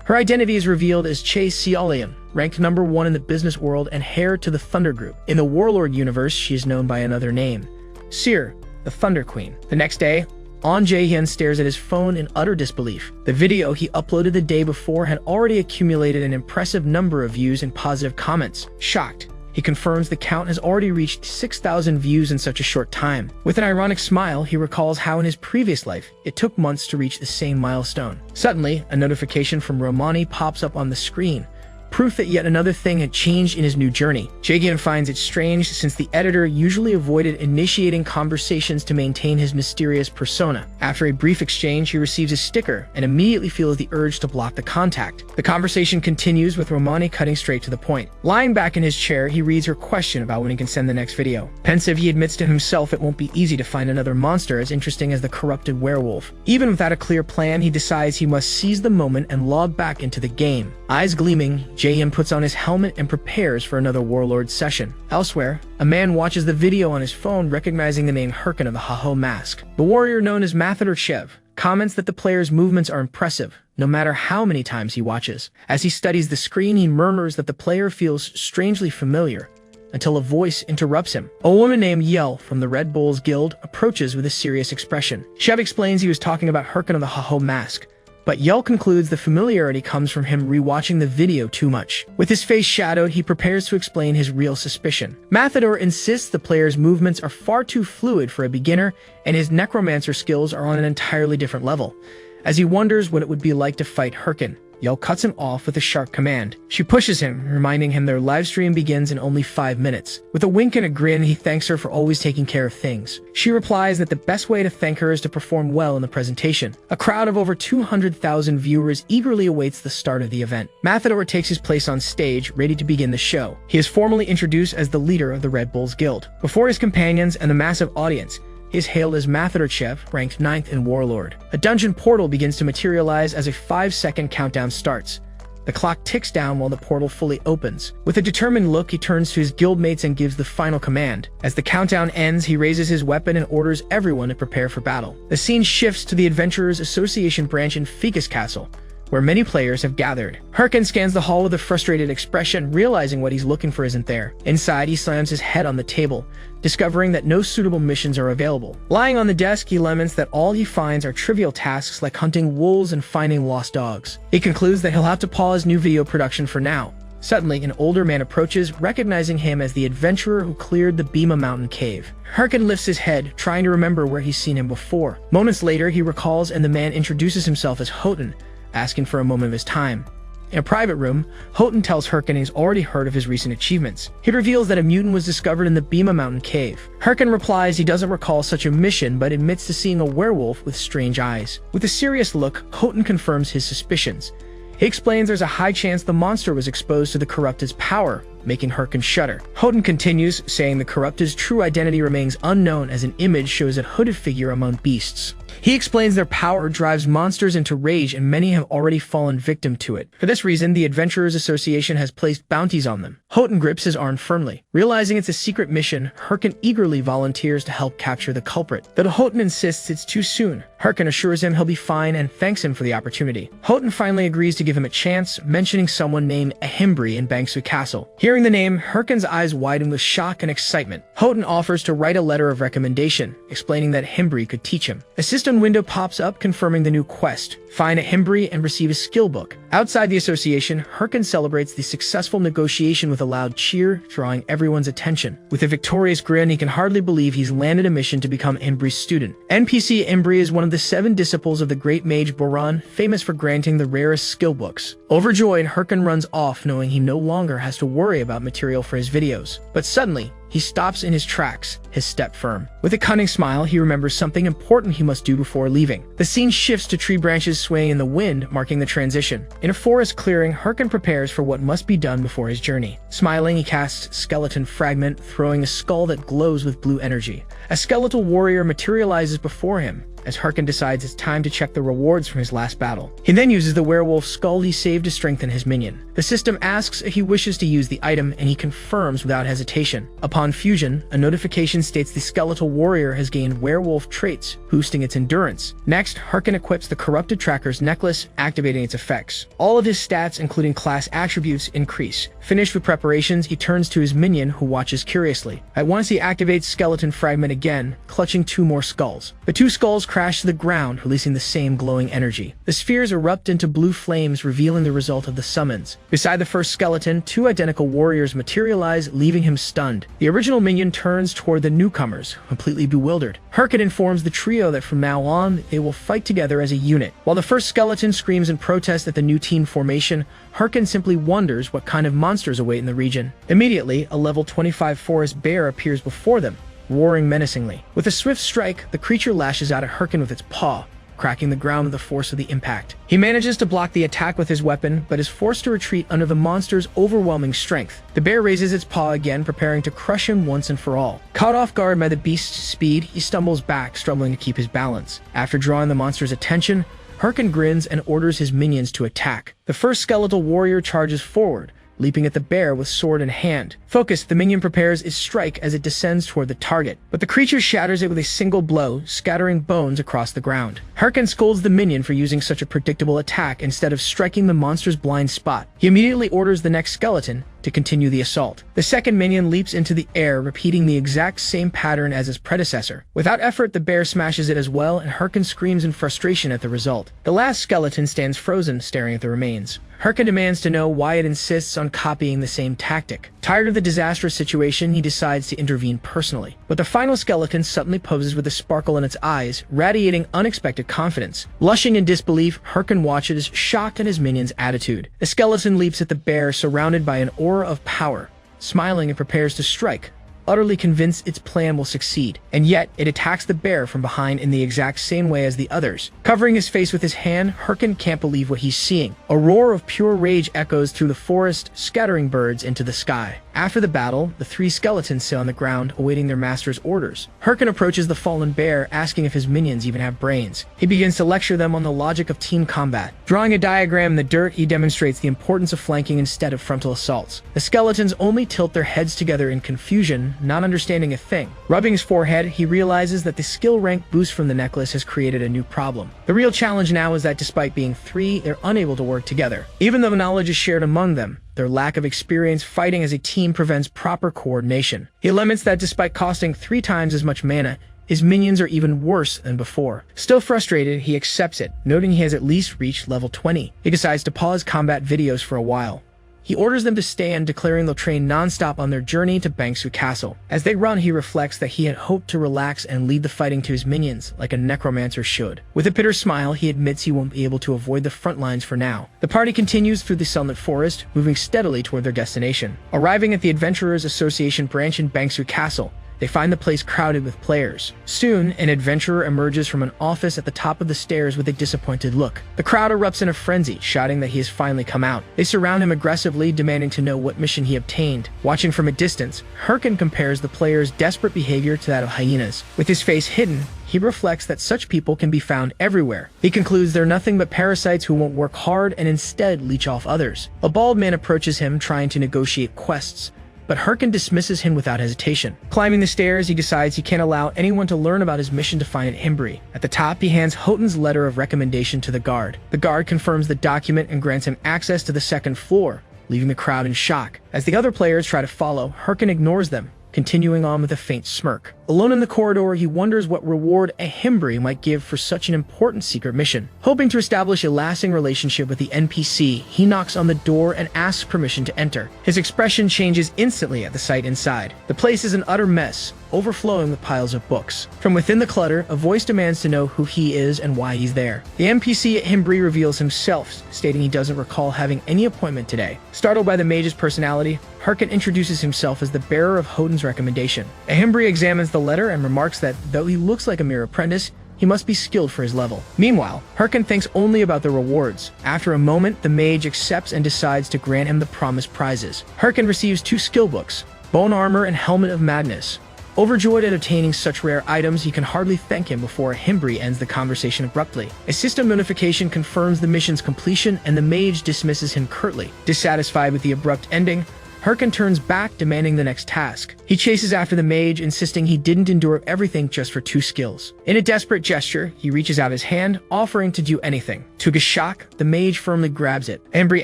Her identity is revealed as Che Seolian, ranked number 1 in the business world and heir to the Thunder Group. In the Warlord universe, she is known by another name, Seer, the Thunder Queen. The next day, An Jae-hyun stares at his phone in utter disbelief. The video he uploaded the day before had already accumulated an impressive number of views and positive comments. Shocked, he confirms the count has already reached 6,000 views in such a short time. With an ironic smile, he recalls how in his previous life, it took months to reach the same milestone. Suddenly, a notification from Romani pops up on the screen, proof that yet another thing had changed in his new journey. Jae-hyun finds it strange since the editor usually avoided initiating conversations to maintain his mysterious persona. After a brief exchange, he receives a sticker and immediately feels the urge to block the contact. The conversation continues with Romani cutting straight to the point. Lying back in his chair, he reads her question about when he can send the next video. Pensive, he admits to himself it won't be easy to find another monster as interesting as the corrupted werewolf. Even without a clear plan, he decides he must seize the moment and log back into the game. Eyes gleaming, Jae-hyun puts on his helmet and prepares for another Warlord session. Elsewhere, a man watches the video on his phone, recognizing the name Herkin of the Haho Mask. The warrior known as Mathador comments that the player's movements are impressive, no matter how many times he watches. As he studies the screen, he murmurs that the player feels strangely familiar, until a voice interrupts him. A woman named Yahello from the Red Bulls Guild approaches with a serious expression. Shev explains he was talking about Herkin of the Haho Mask, but Yahello concludes the familiarity comes from him rewatching the video too much. With his face shadowed, he prepares to explain his real suspicion. Mathador insists the player's movements are far too fluid for a beginner, and his necromancer skills are on an entirely different level. As he wonders what it would be like to fight Herkin, Yahello cuts him off with a sharp command. She pushes him, reminding him their livestream begins in only 5 minutes. With a wink and a grin, he thanks her for always taking care of things. She replies that the best way to thank her is to perform well in the presentation. A crowd of over 200,000 viewers eagerly awaits the start of the event. Mathador takes his place on stage, ready to begin the show. He is formally introduced as the leader of the Red Bulls Guild. Before his companions and the massive audience, he is hailed as Mathador, ranked 9th in Warlord. A dungeon portal begins to materialize as a 5-second countdown starts. The clock ticks down while the portal fully opens. With a determined look, he turns to his guildmates and gives the final command. As the countdown ends, he raises his weapon and orders everyone to prepare for battle. The scene shifts to the Adventurers Association branch in Ficus Castle, where many players have gathered. Herkin scans the hall with a frustrated expression, realizing what he's looking for isn't there. Inside, he slams his head on the table, discovering that no suitable missions are available. Lying on the desk, he laments that all he finds are trivial tasks like hunting wolves and finding lost dogs. He concludes that he'll have to pause new video production for now. Suddenly, an older man approaches, recognizing him as the adventurer who cleared the Bima Mountain cave. Herkin lifts his head, trying to remember where he's seen him before. Moments later, he recalls and the man introduces himself as Houghton, asking for a moment of his time. In a private room, Houghton tells Herkin he's already heard of his recent achievements. He reveals that a mutant was discovered in the Bima Mountain cave. Herkin replies he doesn't recall such a mission, but admits to seeing a werewolf with strange eyes. With a serious look, Houghton confirms his suspicions. He explains there's a high chance the monster was exposed to the Corrupted's power, making Herkin shudder. Houghton continues, saying the Corrupted's true identity remains unknown as an image shows a hooded figure among beasts. He explains their power drives monsters into rage and many have already fallen victim to it. For this reason, the Adventurers Association has placed bounties on them. Houghton grips his arm firmly. Realizing it's a secret mission, Herkin eagerly volunteers to help capture the culprit. Though Houghton insists it's too soon, Herkin assures him he'll be fine and thanks him for the opportunity. Houghton finally agrees to give him a chance, mentioning someone named Ahimbri in Bangsu Castle. He Hearing the name, Herken's eyes widen with shock and excitement. Houghton offers to write a letter of recommendation, explaining that Himbri could teach him. A system window pops up confirming the new quest. Find a Himbri and receive a skill book. Outside the association, Herken celebrates the successful negotiation with a loud cheer, drawing everyone's attention. With a victorious grin, he can hardly believe he's landed a mission to become Imbri's student. NPC Imbri is one of the 7 disciples of the great mage Boran, famous for granting the rarest skill books. Overjoyed, Herken runs off, knowing he no longer has to worry about material for his videos. But suddenly, he stops in his tracks, his step firm. With a cunning smile, he remembers something important he must do before leaving. The scene shifts to tree branches swaying in the wind, marking the transition. In a forest clearing, Herken prepares for what must be done before his journey. Smiling, he casts Skeleton Fragment, throwing a skull that glows with blue energy. A skeletal warrior materializes before him, as Herken decides it's time to check the rewards from his last battle. He then uses the werewolf skull he saved to strengthen his minion. The system asks if he wishes to use the item, and he confirms without hesitation. Upon fusion, a notification states the skeletal warrior has gained werewolf traits, boosting its endurance. Next, Herken equips the Corrupted Tracker's necklace, activating its effects. All of his stats, including class attributes, increase. Finished with preparations, he turns to his minion, who watches curiously. At once, he activates Skeleton Fragment again, clutching 2 more skulls. The 2 skulls crash to the ground, releasing the same glowing energy. The spheres erupt into blue flames, revealing the result of the summons. Beside the first skeleton, 2 identical warriors materialize, leaving him stunned. The original minion turns toward the newcomers, completely bewildered. Herken informs the trio that from now on, they will fight together as a unit. While the first skeleton screams in protest at the new team formation, Herken simply wonders what kind of monsters await in the region. Immediately, a level 25 forest bear appears before them, roaring menacingly. With a swift strike, the creature lashes out at Herken with its paw, cracking the ground with the force of the impact. He manages to block the attack with his weapon, but is forced to retreat under the monster's overwhelming strength. The bear raises its paw again, preparing to crush him once and for all. Caught off guard by the beast's speed, he stumbles back, struggling to keep his balance. After drawing the monster's attention, Herken grins and orders his minions to attack. The first skeletal warrior charges forward, leaping at the bear with sword in hand. Focused, the minion prepares its strike as it descends toward the target, but the creature shatters it with a single blow, scattering bones across the ground. Herken scolds the minion for using such a predictable attack instead of striking the monster's blind spot. He immediately orders the next skeleton to continue the assault. The second minion leaps into the air, repeating the exact same pattern as his predecessor. Without effort, the bear smashes it as well, and Herken screams in frustration at the result. The last skeleton stands frozen, staring at the remains. Herken demands to know why it insists on copying the same tactic. Tired of the disastrous situation, he decides to intervene personally. But the final skeleton suddenly poses with a sparkle in its eyes, radiating unexpected confidence. Blushing in disbelief, Herken watches, shocked at his minion's attitude. The skeleton leaps at the bear, surrounded by an aura of power. Smiling, it prepares to strike, utterly convinced its plan will succeed. And yet, it attacks the bear from behind in the exact same way as the others. Covering his face with his hand, Herken can't believe what he's seeing. A roar of pure rage echoes through the forest, scattering birds into the sky. After the battle, the 3 skeletons sit on the ground, awaiting their master's orders. Herken approaches the fallen bear, asking if his minions even have brains. He begins to lecture them on the logic of team combat. Drawing a diagram in the dirt, he demonstrates the importance of flanking instead of frontal assaults. The skeletons only tilt their heads together in confusion, not understanding a thing. Rubbing his forehead, he realizes that the skill rank boost from the necklace has created a new problem. The real challenge now is that despite being 3, they're unable to work together. Even though knowledge is shared among them, their lack of experience fighting as a team prevents proper coordination. He laments that despite costing 3 times as much mana, his minions are even worse than before. Still frustrated, he accepts it, noting he has at least reached level 20. He decides to pause combat videos for a while. He orders them to stand, declaring they'll train non-stop on their journey to Bangsu Castle. As they run, he reflects that he had hoped to relax and lead the fighting to his minions, like a necromancer should. With a bitter smile, he admits he won't be able to avoid the front lines for now. The party continues through the sunlit forest, moving steadily toward their destination. Arriving at the Adventurers Association branch in Bangsu Castle, they find the place crowded with players. Soon, an adventurer emerges from an office at the top of the stairs with a disappointed look. The crowd erupts in a frenzy, shouting that he has finally come out. They surround him aggressively, demanding to know what mission he obtained. Watching from a distance, Herken compares the player's desperate behavior to that of hyenas. With his face hidden, he reflects that such people can be found everywhere. He concludes they're nothing but parasites who won't work hard and instead leech off others. A bald man approaches him, trying to negotiate quests, but Herken dismisses him without hesitation. Climbing the stairs, he decides he can't allow anyone to learn about his mission to find Himbri. At the top, he hands Houghton's letter of recommendation to the guard. The guard confirms the document and grants him access to the second floor, leaving the crowd in shock. As the other players try to follow, Herkin ignores them, continuing on with a faint smirk. Alone in the corridor, he wonders what reward a Himbri might give for such an important secret mission. Hoping to establish a lasting relationship with the NPC, he knocks on the door and asks permission to enter. His expression changes instantly at the sight inside. The place is an utter mess, overflowing with piles of books. From within the clutter, a voice demands to know who he is and why he's there. The NPC Himbri reveals himself, stating he doesn't recall having any appointment today. Startled by the mage's personality, Herkin introduces himself as the bearer of Hoden's recommendation. A Himbri examines the letter and remarks that, though he looks like a mere apprentice, he must be skilled for his level. Meanwhile, Herkin thinks only about the rewards. After a moment, the mage accepts and decides to grant him the promised prizes. Herkin receives 2 skill books, Bone Armor and Helmet of Madness. Overjoyed at obtaining such rare items, he can hardly thank him before Himbri ends the conversation abruptly. A system notification confirms the mission's completion, and the mage dismisses him curtly. Dissatisfied with the abrupt ending, Herkin turns back, demanding the next task. He chases after the mage, insisting he didn't endure everything just for 2 skills. In a desperate gesture, he reaches out his hand, offering to do anything. To his shock, the mage firmly grabs it. Himbri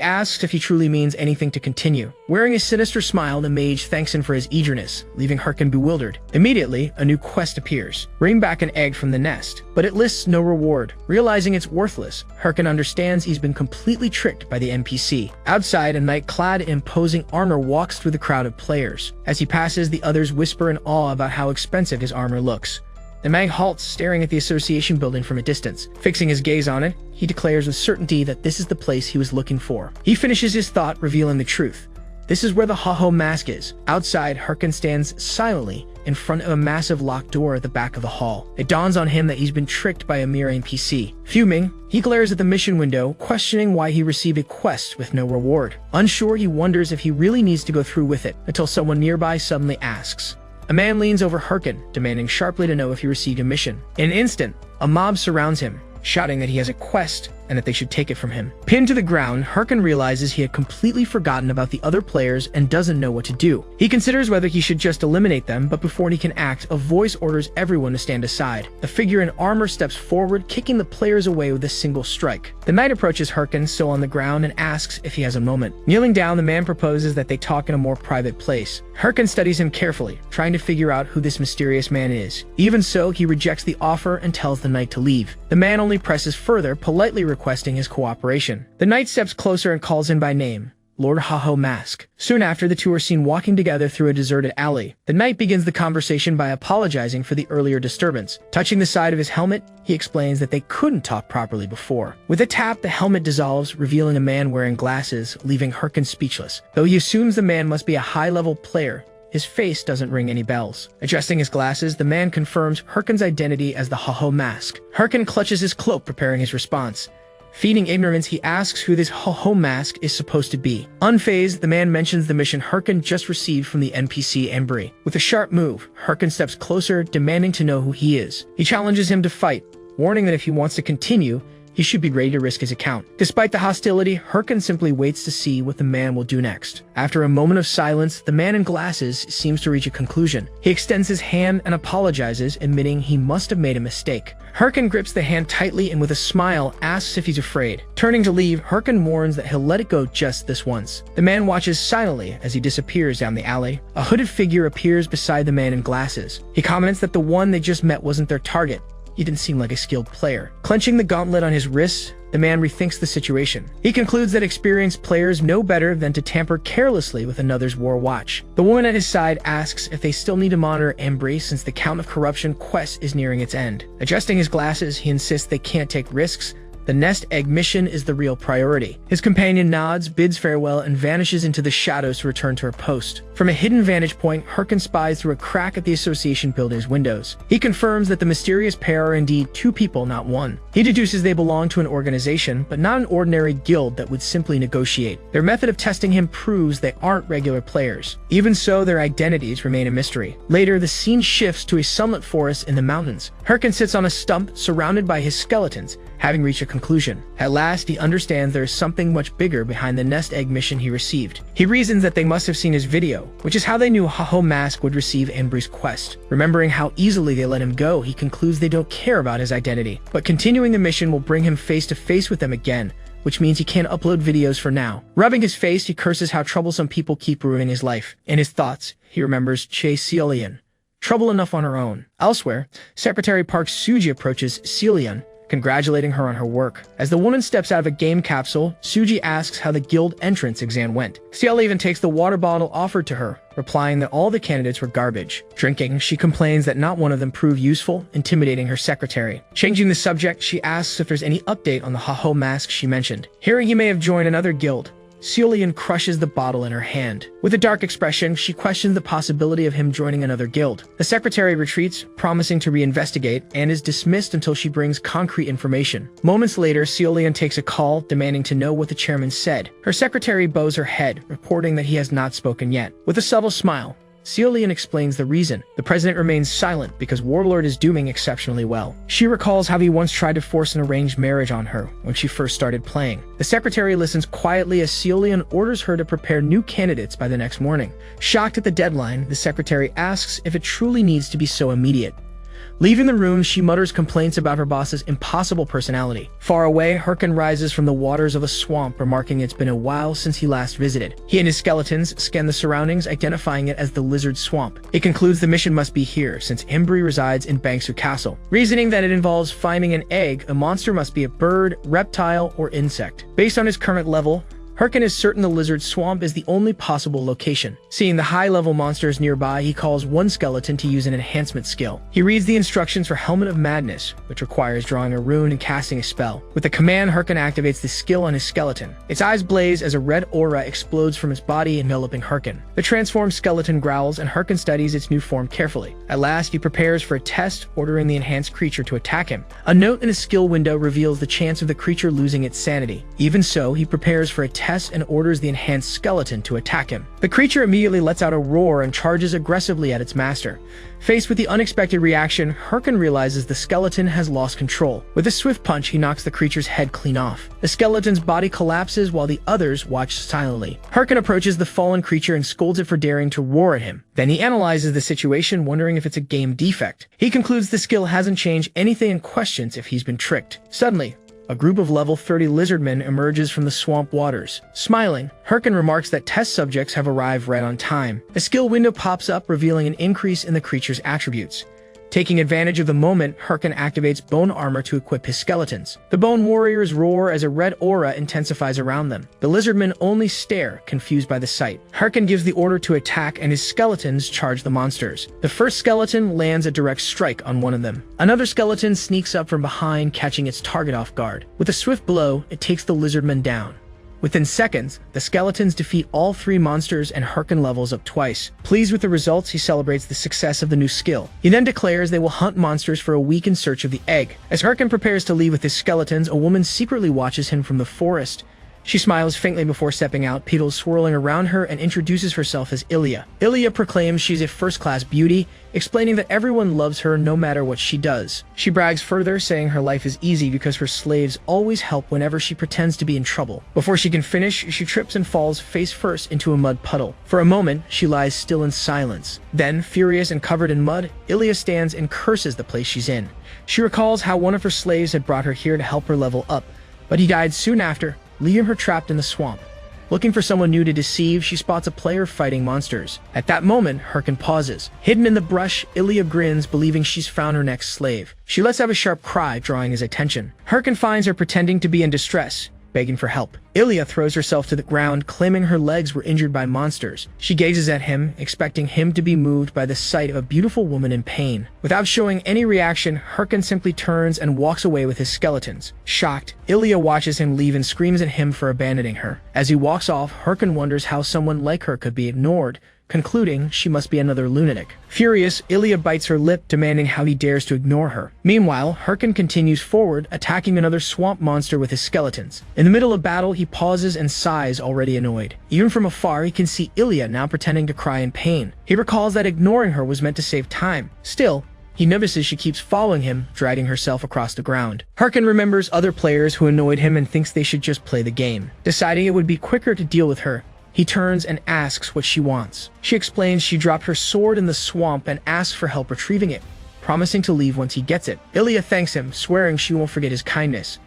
asks if he truly means anything to continue. Wearing a sinister smile, the mage thanks him for his eagerness, leaving Herkin bewildered. Immediately, a new quest appears. Bring back an egg from the nest, but it lists no reward. Realizing it's worthless, Herkin understands he's been completely tricked by the NPC. Outside, a knight clad in imposing armor walks through the crowd of players. As he passes, the others whisper in awe about how expensive his armor looks. The mag halts, staring at the association building from a distance. Fixing his gaze on it, he declares with certainty that this is the place he was looking for. He finishes his thought, revealing the truth. This is where the Haho mask is. Outside, Herkin stands silently in front of a massive locked door at the back of the hall. It dawns on him that he's been tricked by a mere NPC. Fuming, he glares at the mission window, questioning why he received a quest with no reward. Unsure, he wonders if he really needs to go through with it, until someone nearby suddenly asks. A man leans over Herkin, demanding sharply to know if he received a mission. In an instant, a mob surrounds him, shouting that he has a quest and that they should take it from him. Pinned to the ground, Herkin realizes he had completely forgotten about the other players and doesn't know what to do. He considers whether he should just eliminate them, but before he can act, a voice orders everyone to stand aside. A figure in armor steps forward, kicking the players away with a single strike. The knight approaches Herkin, still on the ground, and asks if he has a moment. Kneeling down, the man proposes that they talk in a more private place. Herkin studies him carefully, trying to figure out who this mysterious man is. Even so, he rejects the offer and tells the knight to leave. The man only presses further, politely requesting his cooperation. The knight steps closer and calls him by name, Lord Haho Mask. Soon after, the two are seen walking together through a deserted alley. The knight begins the conversation by apologizing for the earlier disturbance. Touching the side of his helmet, he explains that they couldn't talk properly before. With a tap, the helmet dissolves, revealing a man wearing glasses, leaving Herkin speechless. Though he assumes the man must be a high-level player, his face doesn't ring any bells. Adjusting his glasses, the man confirms Herkin's identity as the Haho Mask. Herkin clutches his cloak, preparing his response. Feeding ignorance, he asks who this Haho Mask is supposed to be. Unfazed, the man mentions the mission Herkin just received from the NPC Himbri. With a sharp move, Herkin steps closer, demanding to know who he is. He challenges him to fight, warning that if he wants to continue, he should be ready to risk his account. Despite the hostility, Herkin simply waits to see what the man will do next. After a moment of silence, the man in glasses seems to reach a conclusion. He extends his hand and apologizes, admitting he must have made a mistake. Herkin grips the hand tightly and with a smile asks if he's afraid. Turning to leave, Herkin warns that he'll let it go just this once. The man watches silently as he disappears down the alley. A hooded figure appears beside the man in glasses. He comments that the one they just met wasn't their target. He didn't seem like a skilled player. Clenching the gauntlet on his wrists, the man rethinks the situation. He concludes that experienced players know better than to tamper carelessly with another's war watch. The woman at his side asks if they still need to monitor Himbri since the Count of Corruption quest is nearing its end. Adjusting his glasses, he insists they can't take risks. The nest egg mission is the real priority. His companion nods, bids farewell, and vanishes into the shadows to return to her post. From a hidden vantage point, Herkin spies through a crack at the association building's windows. He confirms that the mysterious pair are indeed 2 people, not 1. He deduces they belong to an organization, but not an ordinary guild that would simply negotiate. Their method of testing him proves they aren't regular players. Even so, their identities remain a mystery. Later, the scene shifts to a sunlit forest in the mountains. Herkin sits on a stump, surrounded by his skeletons, having reached a conclusion. At last, he understands there is something much bigger behind the nest egg mission he received. He reasons that they must have seen his video, which is how they knew Haho Mask would receive Himbri's quest. Remembering how easily they let him go, he concludes they don't care about his identity. But continuing the mission will bring him face to face with them again, which means he can't upload videos for now. Rubbing his face, he curses how troublesome people keep ruining his life. In his thoughts, he remembers Celine. Trouble enough on her own. Elsewhere, Secretary Park Suji approaches Celine, congratulating her on her work. As the woman steps out of a game capsule, Suji asks how the guild entrance exam went. Ciel even takes the water bottle offered to her, replying that all the candidates were garbage. Drinking, she complains that not one of them proved useful, intimidating her secretary. Changing the subject, she asks if there's any update on the Haho mask she mentioned. Hearing he may have joined another guild, Celine crushes the bottle in her hand. With a dark expression, she questions the possibility of him joining another guild. The secretary retreats, promising to reinvestigate, and is dismissed until she brings concrete information. Moments later, Celine takes a call, demanding to know what the chairman said. Her secretary bows her head, reporting that he has not spoken yet. With a subtle smile, Celine explains the reason. The president remains silent because Warlord is doing exceptionally well. She recalls how he once tried to force an arranged marriage on her when she first started playing. The secretary listens quietly as Celine orders her to prepare new candidates by the next morning. Shocked at the deadline, the secretary asks if it truly needs to be so immediate. Leaving the room, she mutters complaints about her boss's impossible personality. Far away, Herkin rises from the waters of a swamp, remarking it's been a while since he last visited. He and his skeletons scan the surroundings, identifying it as the Lizard Swamp. He concludes the mission must be here, since Imbri resides in Bangsu Castle. Reasoning that it involves finding an egg, a monster must be a bird, reptile, or insect. Based on his current level, Herkin is certain the Lizard Swamp is the only possible location. Seeing the high-level monsters nearby, he calls one skeleton to use an enhancement skill. He reads the instructions for Helmet of Madness, which requires drawing a rune and casting a spell. With the command, Herkin activates the skill on his skeleton. Its eyes blaze as a red aura explodes from its body, enveloping Herkin. The transformed skeleton growls, and Herkin studies its new form carefully. At last, he prepares for a test, ordering the enhanced creature to attack him. A note in his skill window reveals the chance of the creature losing its sanity. Even so, he prepares for a test and orders the enhanced skeleton to attack him. The creature immediately lets out a roar and charges aggressively at its master. Faced with the unexpected reaction, Herkin realizes the skeleton has lost control. With a swift punch, he knocks the creature's head clean off. The skeleton's body collapses while the others watch silently. Herkin approaches the fallen creature and scolds it for daring to roar at him. Then he analyzes the situation, wondering if it's a game defect. He concludes the skill hasn't changed anything and questions if he's been tricked. Suddenly, a group of level 30 lizardmen emerges from the swamp waters. Smiling, Herkin remarks that test subjects have arrived right on time. A skill window pops up, revealing an increase in the creature's attributes. Taking advantage of the moment, Herkin activates bone armor to equip his skeletons. The bone warriors roar as a red aura intensifies around them. The lizardmen only stare, confused by the sight. Herkin gives the order to attack, and his skeletons charge the monsters. The first skeleton lands a direct strike on one of them. Another skeleton sneaks up from behind, catching its target off guard. With a swift blow, it takes the lizardmen down. Within seconds, the skeletons defeat all three monsters and Herkin levels up twice. Pleased with the results, he celebrates the success of the new skill. He then declares they will hunt monsters for a week in search of the egg. As Herkin prepares to leave with his skeletons, a woman secretly watches him from the forest. She smiles faintly before stepping out, petals swirling around her, and introduces herself as Ilya. Ilya proclaims she's a first-class beauty, explaining that everyone loves her no matter what she does. She brags further, saying her life is easy because her slaves always help whenever she pretends to be in trouble. Before she can finish, she trips and falls face first into a mud puddle. For a moment, she lies still in silence. Then, furious and covered in mud, Ilya stands and curses the place she's in. She recalls how one of her slaves had brought her here to help her level up, but he died soon after, leaving her trapped in the swamp. Looking for someone new to deceive, she spots a player fighting monsters. At that moment, Herkin pauses. Hidden in the brush, Ilya grins, believing she's found her next slave. She lets out a sharp cry, drawing his attention. Herkin finds her pretending to be in distress, begging for help. Ilya throws herself to the ground, claiming her legs were injured by monsters. She gazes at him, expecting him to be moved by the sight of a beautiful woman in pain. Without showing any reaction, Herkin simply turns and walks away with his skeletons. Shocked, Ilya watches him leave and screams at him for abandoning her. As he walks off, Herkin wonders how someone like her could be ignored, concluding she must be another lunatic. Furious, Ilya bites her lip, demanding how he dares to ignore her. Meanwhile, Herkin continues forward, attacking another swamp monster with his skeletons. In the middle of battle, he pauses and sighs, already annoyed. Even from afar, he can see Ilya now pretending to cry in pain. He recalls that ignoring her was meant to save time. Still, he notices she keeps following him, dragging herself across the ground. Herkin remembers other players who annoyed him and thinks they should just play the game. Deciding it would be quicker to deal with her, he turns and asks what she wants. She explains she dropped her sword in the swamp and asks for help retrieving it, promising to leave once he gets it. Ilya thanks him, swearing she won't forget his kindness.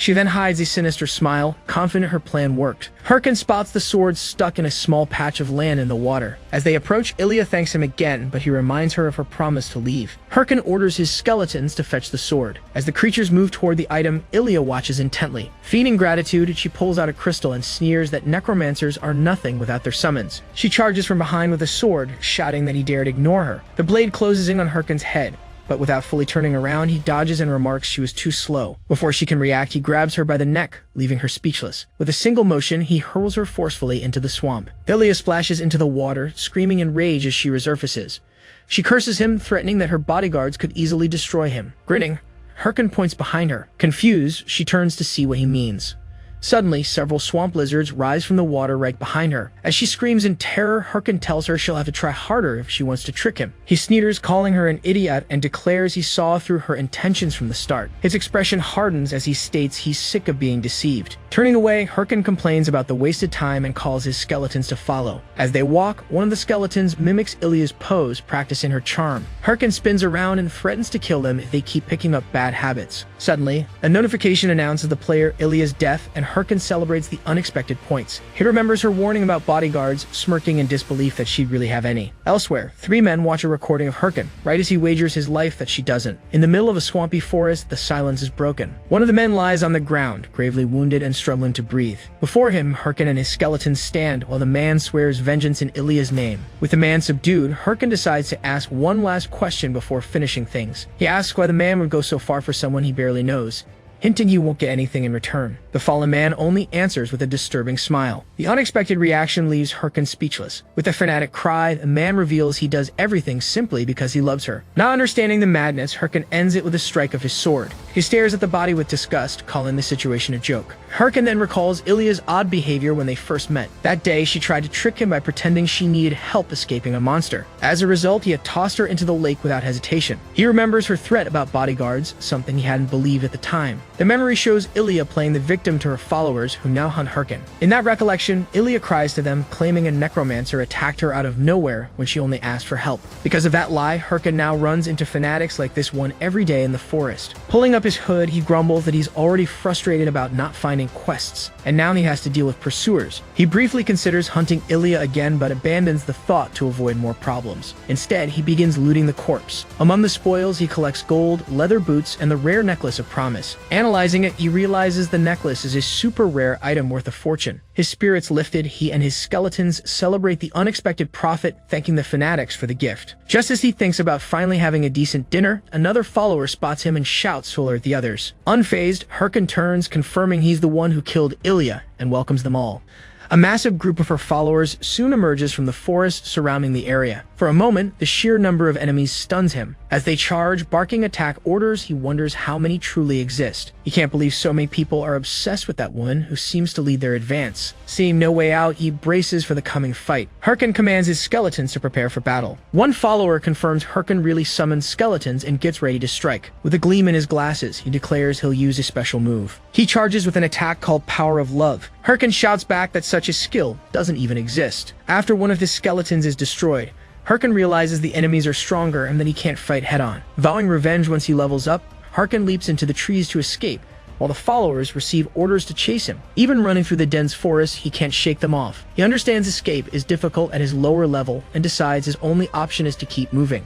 She then hides a sinister smile, confident her plan worked. Herkin spots the sword stuck in a small patch of land in the water. As they approach, Ilya thanks him again, but he reminds her of her promise to leave. Herkin orders his skeletons to fetch the sword. As the creatures move toward the item, Ilya watches intently. Feigning gratitude, she pulls out a crystal and sneers that necromancers are nothing without their summons. She charges from behind with a sword, shouting that he dared ignore her. The blade closes in on Herkin's head, but without fully turning around, he dodges and remarks she was too slow. Before she can react, he grabs her by the neck, leaving her speechless. With a single motion, he hurls her forcefully into the swamp. Ilya splashes into the water, screaming in rage as she resurfaces. She curses him, threatening that her bodyguards could easily destroy him. Grinning, Herkin points behind her. Confused, she turns to see what he means. Suddenly, several swamp lizards rise from the water right behind her. As she screams in terror, Herkin tells her she'll have to try harder if she wants to trick him. He sneers, calling her an idiot, and declares he saw through her intentions from the start. His expression hardens as he states he's sick of being deceived. Turning away, Herkin complains about the wasted time and calls his skeletons to follow. As they walk, one of the skeletons mimics Ilya's pose, practicing her charm. Herkin spins around and threatens to kill them if they keep picking up bad habits. Suddenly, a notification announces the player Ilya's death, and Herkin celebrates the unexpected points. He remembers her warning about bodyguards, smirking in disbelief that she'd really have any. Elsewhere, three men watch a recording of Herkin, right as he wagers his life that she doesn't. In the middle of a swampy forest, the silence is broken. One of the men lies on the ground, gravely wounded and struggling to breathe. Before him, Herkin and his skeletons stand while the man swears vengeance in Ilya's name. With the man subdued, Herkin decides to ask one last question before finishing things. He asks why the man would go so far for someone he barely knows, hinting he won't get anything in return. The fallen man only answers with a disturbing smile. The unexpected reaction leaves Herkin speechless. With a frenetic cry, the man reveals he does everything simply because he loves her. Not understanding the madness, Herkin ends it with a strike of his sword. He stares at the body with disgust, calling the situation a joke. Herkin then recalls Ilya's odd behavior when they first met. That day, she tried to trick him by pretending she needed help escaping a monster. As a result, he had tossed her into the lake without hesitation. He remembers her threat about bodyguards, something he hadn't believed at the time. The memory shows Ilya playing the victim to her followers who now hunt Herkin. In that recollection, Ilya cries to them, claiming a necromancer attacked her out of nowhere when she only asked for help. Because of that lie, Herkin now runs into fanatics like this one every day in the forest. Pulling up his hood, he grumbles that he's already frustrated about not finding quests, and now he has to deal with pursuers. He briefly considers hunting Ilya again, but abandons the thought to avoid more problems. Instead, he begins looting the corpse. Among the spoils, he collects gold, leather boots, and the rare necklace of promise. Analyzing it, he realizes the necklace is a super rare item worth a fortune. His spirits lifted, he and his skeletons celebrate the unexpected profit, thanking the fanatics for the gift. Just as he thinks about finally having a decent dinner, another follower spots him and shouts to alert the others. Unfazed, Herkin turns, confirming he's the one who killed Ilya, and welcomes them all. A massive group of her followers soon emerges from the forest surrounding the area. For a moment, the sheer number of enemies stuns him. As they charge, barking attack orders, he wonders how many truly exist. He can't believe so many people are obsessed with that woman who seems to lead their advance. Seeing no way out, he braces for the coming fight. Herkin commands his skeletons to prepare for battle. One follower confirms Herkin really summons skeletons and gets ready to strike. With a gleam in his glasses, he declares he'll use a special move. He charges with an attack called Power of Love. Herkin shouts back that such a skill doesn't even exist. After one of his skeletons is destroyed, Herkin realizes the enemies are stronger and that he can't fight head-on. Vowing revenge once he levels up, Herkin leaps into the trees to escape, while the followers receive orders to chase him. Even running through the dense forest, he can't shake them off. He understands escape is difficult at his lower level and decides his only option is to keep moving.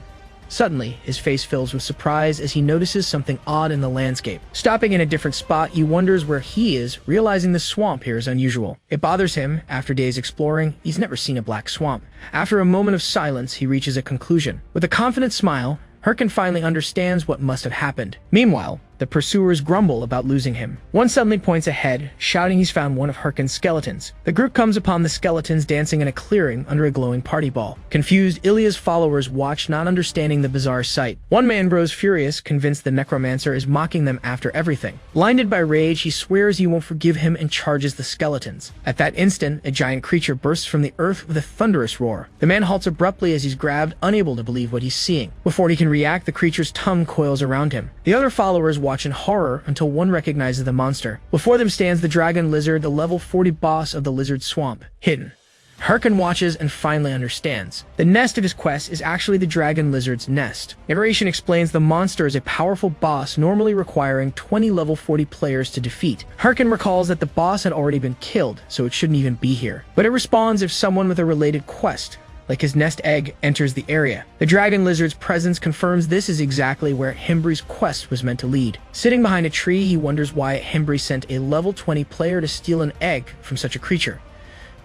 Suddenly, his face fills with surprise as he notices something odd in the landscape. Stopping in a different spot, he wonders where he is, realizing the swamp here is unusual. It bothers him. After days exploring, he's never seen a black swamp. After a moment of silence, he reaches a conclusion. With a confident smile, Herkin finally understands what must have happened. Meanwhile, the pursuers grumble about losing him. One suddenly points ahead, shouting he's found one of Herkin's skeletons. The group comes upon the skeletons dancing in a clearing under a glowing party ball. Confused, Ilya's followers watch, not understanding the bizarre sight. One man grows furious, convinced the necromancer is mocking them after everything. Blinded by rage, he swears he won't forgive him and charges the skeletons. At that instant, a giant creature bursts from the earth with a thunderous roar. The man halts abruptly as he's grabbed, unable to believe what he's seeing. Before he can react, the creature's tongue coils around him. The other followers watch in horror until one recognizes the monster. Before them stands the dragon lizard, the level 40 boss of the lizard swamp. Hidden Harkin watches and finally understands. The nest of his quest is actually the dragon lizard's nest. Narration explains the monster is a powerful boss normally requiring 20 level 40 players to defeat. Harkin recalls that the boss had already been killed, so it shouldn't even be here. But it responds if someone with a related quest, like his nest egg, enters the area. The dragon lizard's presence confirms this is exactly where Himbri's quest was meant to lead. Sitting behind a tree, he wonders why Himbri sent a level 20 player to steal an egg from such a creature.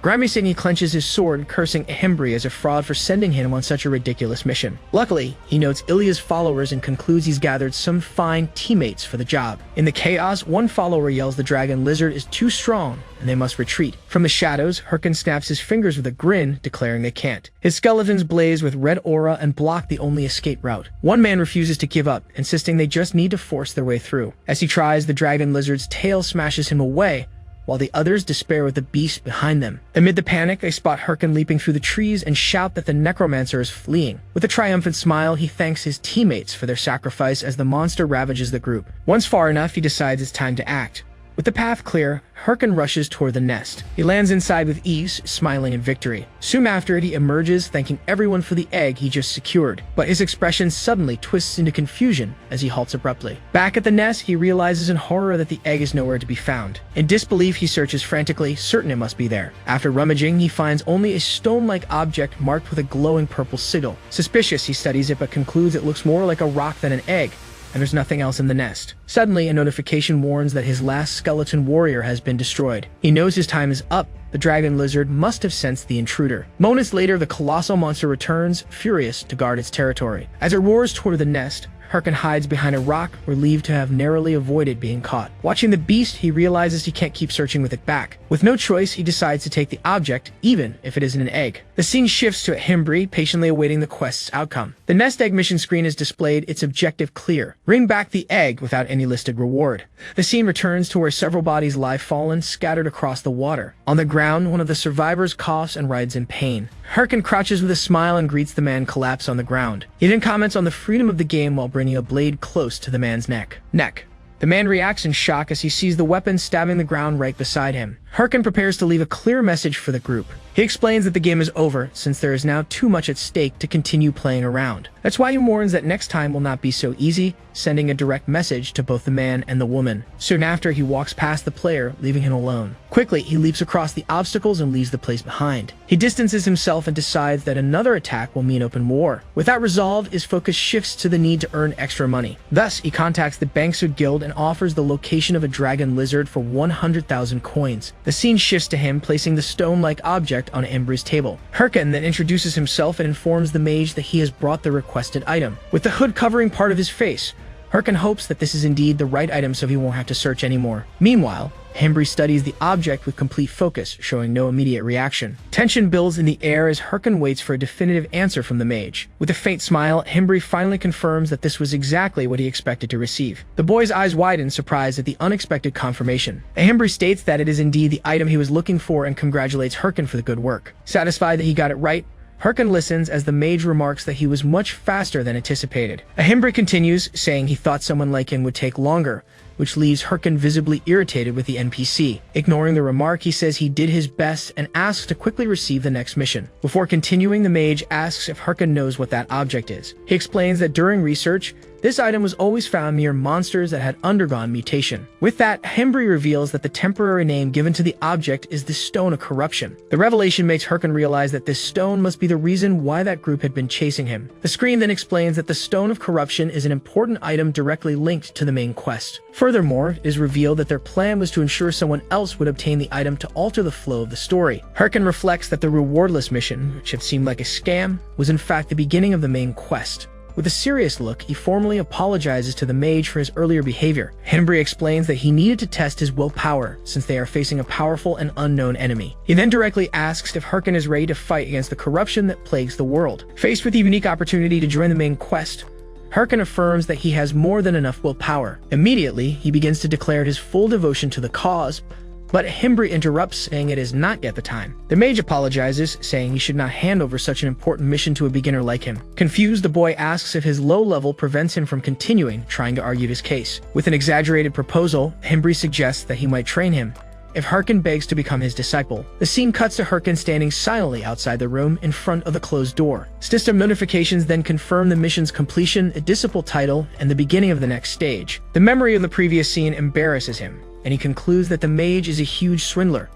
Grimacing, he clenches his sword, cursing Himbri as a fraud for sending him on such a ridiculous mission. Luckily, he notes Ilya's followers and concludes he's gathered some fine teammates for the job. In the chaos, one follower yells the dragon lizard is too strong and they must retreat. From the shadows, Harkin snaps his fingers with a grin, declaring they can't. His skeletons blaze with red aura and block the only escape route. One man refuses to give up, insisting they just need to force their way through. As he tries, the dragon lizard's tail smashes him away, while the others despair with the beast behind them. Amid the panic, they spot Harkin leaping through the trees and shout that the necromancer is fleeing. With a triumphant smile, he thanks his teammates for their sacrifice as the monster ravages the group. Once far enough, he decides it's time to act. With the path clear, Harkin rushes toward the nest. He lands inside with ease, smiling in victory. Soon after it, he emerges, thanking everyone for the egg he just secured. But his expression suddenly twists into confusion as he halts abruptly. Back at the nest, he realizes in horror that the egg is nowhere to be found. In disbelief, he searches frantically, certain it must be there. After rummaging, he finds only a stone-like object marked with a glowing purple sigil. Suspicious, he studies it but concludes it looks more like a rock than an egg, and there's nothing else in the nest. Suddenly, a notification warns that his last skeleton warrior has been destroyed. He knows his time is up. The dragon lizard must have sensed the intruder. Moments later, the colossal monster returns, furious, to guard its territory. As it roars toward the nest, Harkin hides behind a rock, relieved to have narrowly avoided being caught. Watching the beast, he realizes he can't keep searching with it back. With no choice, he decides to take the object, even if it isn't an egg. The scene shifts to Himbri, patiently awaiting the quest's outcome. The nest egg mission screen is displayed, its objective clear: bring back the egg without any listed reward. The scene returns to where several bodies lie fallen, scattered across the water. On the ground, one of the survivors coughs and writhes in pain. Harkin crouches with a smile and greets the man collapsed on the ground. He then comments on the freedom of the game while bringing a blade close to the man's neck. The man reacts in shock as he sees the weapon stabbing the ground right beside him. Harkin prepares to leave a clear message for the group. He explains that the game is over, since there is now too much at stake to continue playing around. That's why he warns that next time will not be so easy, sending a direct message to both the man and the woman. Soon after, he walks past the player, leaving him alone. Quickly, he leaps across the obstacles and leaves the place behind. He distances himself and decides that another attack will mean open war. With that resolve, his focus shifts to the need to earn extra money. Thus, he contacts the Bangsu Guild and offers the location of a dragon lizard for 100,000 coins. The scene shifts to him placing the stone-like object on Himbri's table. Harkin then introduces himself and informs the mage that he has brought the requested item. With the hood covering part of his face, Harkin hopes that this is indeed the right item so he won't have to search anymore. Meanwhile, Himbri studies the object with complete focus, showing no immediate reaction. Tension builds in the air as Harkin waits for a definitive answer from the mage. With a faint smile, Himbri finally confirms that this was exactly what he expected to receive. The boy's eyes widen, surprised at the unexpected confirmation. Himbri states that it is indeed the item he was looking for and congratulates Harkin for the good work. Satisfied that he got it right, Harkin listens as the mage remarks that he was much faster than anticipated. Himbri continues, saying he thought someone like him would take longer, which leaves Harkin visibly irritated with the NPC. Ignoring the remark, he says he did his best and asks to quickly receive the next mission. Before continuing, the mage asks if Harkin knows what that object is. He explains that during research, this item was always found near monsters that had undergone mutation. With that, Himbri reveals that the temporary name given to the object is the Stone of Corruption. The revelation makes Harkin realize that this stone must be the reason why that group had been chasing him. The screen then explains that the Stone of Corruption is an important item directly linked to the main quest. Furthermore, it is revealed that their plan was to ensure someone else would obtain the item to alter the flow of the story. Harkin reflects that the rewardless mission, which had seemed like a scam, was in fact the beginning of the main quest. With a serious look, he formally apologizes to the mage for his earlier behavior. Himbri explains that he needed to test his willpower, since they are facing a powerful and unknown enemy. He then directly asks if Harkin is ready to fight against the corruption that plagues the world. Faced with the unique opportunity to join the main quest, Harkin affirms that he has more than enough willpower. Immediately, he begins to declare his full devotion to the cause, but Himbri interrupts, saying it is not yet the time. The mage apologizes, saying he should not hand over such an important mission to a beginner like him. Confused, the boy asks if his low level prevents him from continuing, trying to argue his case. With an exaggerated proposal, Himbri suggests that he might train him, if Harkin begs to become his disciple. The scene cuts to Harkin standing silently outside the room in front of the closed door. System notifications then confirm the mission's completion, a disciple title, and the beginning of the next stage. The memory of the previous scene embarrasses him, and he concludes that the mage is a huge swindler.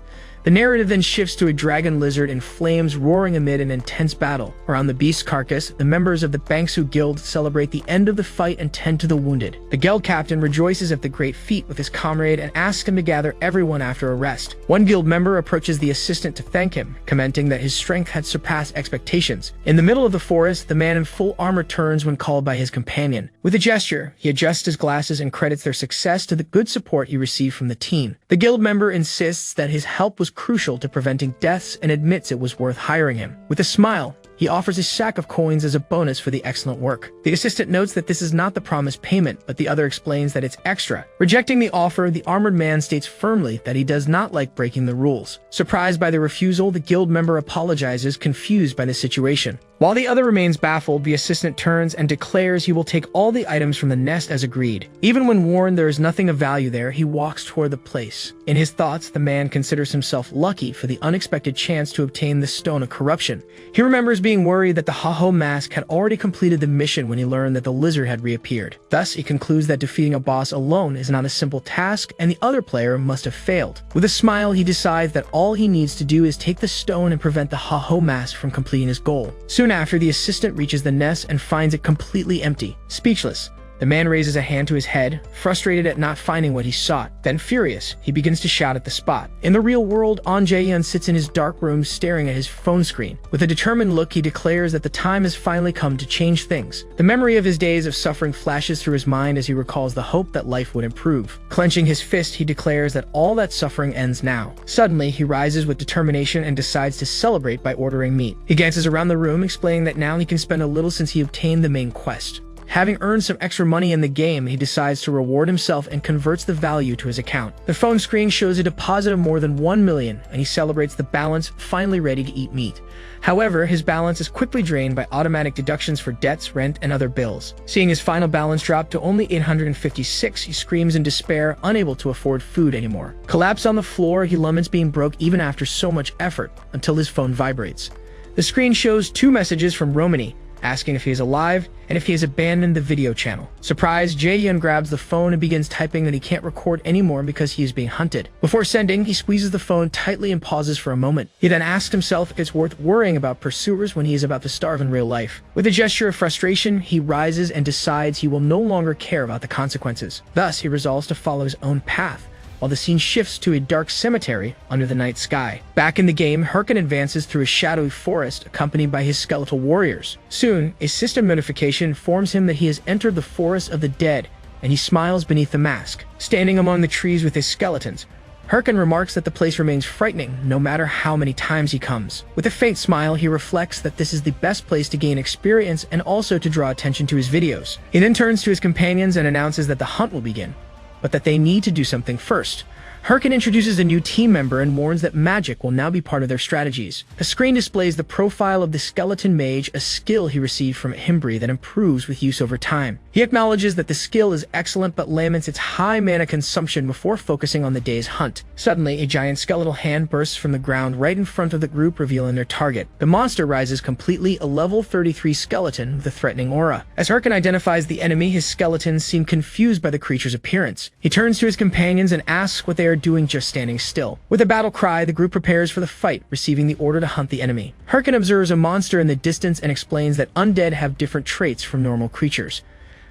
The narrative then shifts to a dragon lizard in flames roaring amid an intense battle. Around the beast's carcass, the members of the Bangsu Guild celebrate the end of the fight and tend to the wounded. The guild captain rejoices at the great feat with his comrade and asks him to gather everyone after a rest. One guild member approaches the assistant to thank him, commenting that his strength had surpassed expectations. In the middle of the forest, the man in full armor turns when called by his companion. With a gesture, he adjusts his glasses and credits their success to the good support he received from the team. The guild member insists that his help was crucial to preventing deaths and admits it was worth hiring him. With a smile, he offers a sack of coins as a bonus for the excellent work. The assistant notes that this is not the promised payment, but the other explains that it's extra. Rejecting the offer, the armored man states firmly that he does not like breaking the rules. Surprised by the refusal, the guild member apologizes, confused by the situation. While the other remains baffled, the assistant turns and declares he will take all the items from the nest as agreed. Even when warned there is nothing of value there, he walks toward the place. In his thoughts, the man considers himself lucky for the unexpected chance to obtain the Stone of Corruption. He remembers being worried that the Haho mask had already completed the mission when he learned that the lizard had reappeared. Thus, he concludes that defeating a boss alone is not a simple task, and the other player must have failed. With a smile, he decides that all he needs to do is take the stone and prevent the Haho mask from completing his goal. Soon after, the assistant reaches the nest and finds it completely empty. Speechless, the man raises a hand to his head, frustrated at not finding what he sought. Then furious, he begins to shout at the spot. In the real world, An Jae-yeon sits in his dark room staring at his phone screen. With a determined look, he declares that the time has finally come to change things. The memory of his days of suffering flashes through his mind as he recalls the hope that life would improve. Clenching his fist, he declares that all that suffering ends now. Suddenly, he rises with determination and decides to celebrate by ordering meat. He glances around the room, explaining that now he can spend a little since he obtained the main quest. Having earned some extra money in the game, he decides to reward himself and converts the value to his account. The phone screen shows a deposit of more than 1 million, and he celebrates the balance, finally ready to eat meat. However, his balance is quickly drained by automatic deductions for debts, rent, and other bills. Seeing his final balance drop to only 856, he screams in despair, unable to afford food anymore. Collapsed on the floor, he laments being broke even after so much effort, until his phone vibrates. The screen shows 2 messages from Romani, asking if he is alive and if he has abandoned the video channel. Surprised, Jae-yeon grabs the phone and begins typing that he can't record anymore because he is being hunted. Before sending, he squeezes the phone tightly and pauses for a moment. He then asks himself if it's worth worrying about pursuers when he is about to starve in real life. With a gesture of frustration, he rises and decides he will no longer care about the consequences. Thus, he resolves to follow his own path, while the scene shifts to a dark cemetery under the night sky. Back in the game, Harkin advances through a shadowy forest accompanied by his skeletal warriors. Soon, a system notification informs him that he has entered the forest of the dead, and he smiles beneath the mask. Standing among the trees with his skeletons, Harkin remarks that the place remains frightening no matter how many times he comes. With a faint smile, he reflects that this is the best place to gain experience and also to draw attention to his videos. He then turns to his companions and announces that the hunt will begin, but that they need to do something first. Harkin introduces a new team member and warns that magic will now be part of their strategies. A screen displays the profile of the skeleton mage, a skill he received from Himbri that improves with use over time. He acknowledges that the skill is excellent but laments its high mana consumption before focusing on the day's hunt. Suddenly, a giant skeletal hand bursts from the ground right in front of the group, revealing their target. The monster rises completely, a level 33 skeleton with a threatening aura. As Harkin identifies the enemy, his skeletons seem confused by the creature's appearance. He turns to his companions and asks what they are doing just standing still. With a battle cry, the group prepares for the fight, receiving the order to hunt the enemy. Harkin observes a monster in the distance and explains that undead have different traits from normal creatures.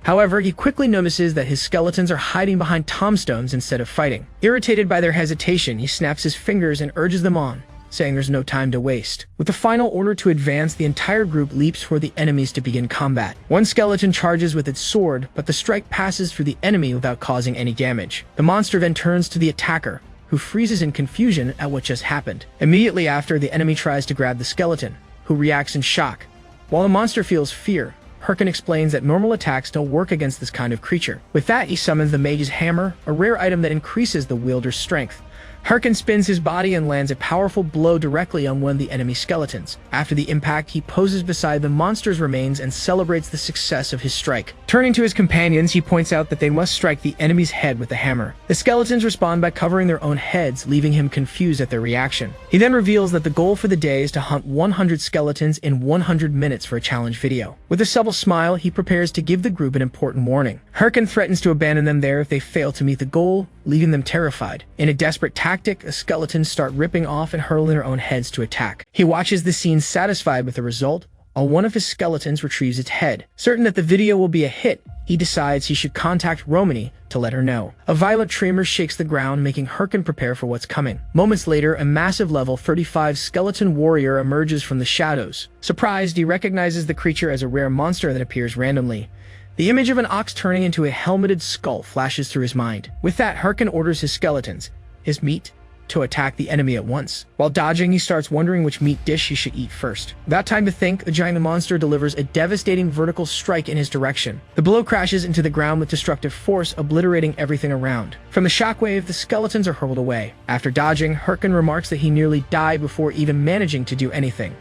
However, he quickly notices that his skeletons are hiding behind tombstones instead of fighting. Irritated by their hesitation, he snaps his fingers and urges them on, saying there's no time to waste. With the final order to advance, the entire group leaps for the enemies to begin combat. One skeleton charges with its sword, but the strike passes through the enemy without causing any damage. The monster then turns to the attacker, who freezes in confusion at what just happened. Immediately after, the enemy tries to grab the skeleton, who reacts in shock. While the monster feels fear, Harkin explains that normal attacks don't work against this kind of creature. With that, he summons the mage's hammer, a rare item that increases the wielder's strength. Harkin spins his body and lands a powerful blow directly on one of the enemy skeletons. After the impact, he poses beside the monster's remains and celebrates the success of his strike. Turning to his companions, he points out that they must strike the enemy's head with a hammer. The skeletons respond by covering their own heads, leaving him confused at their reaction. He then reveals that the goal for the day is to hunt 100 skeletons in 100 minutes for a challenge video. With a subtle smile, he prepares to give the group an important warning. Harkin threatens to abandon them there if they fail to meet the goal, leaving them terrified. In a desperate tactic, the skeletons start ripping off and hurling their own heads to attack. He watches the scene satisfied with the result, while one of his skeletons retrieves its head. Certain that the video will be a hit, he decides he should contact Romani to let her know. A violent tremor shakes the ground, making Harkin prepare for what's coming. Moments later, a massive level 35 skeleton warrior emerges from the shadows. Surprised, he recognizes the creature as a rare monster that appears randomly. The image of an ox turning into a helmeted skull flashes through his mind. With that, Harkin orders his skeletons, his meat, to attack the enemy at once. While dodging, he starts wondering which meat dish he should eat first. Without time to think, the giant monster delivers a devastating vertical strike in his direction. The blow crashes into the ground with destructive force, obliterating everything around. From the shockwave, the skeletons are hurled away. After dodging, Harkin remarks that he nearly died before even managing to do anything.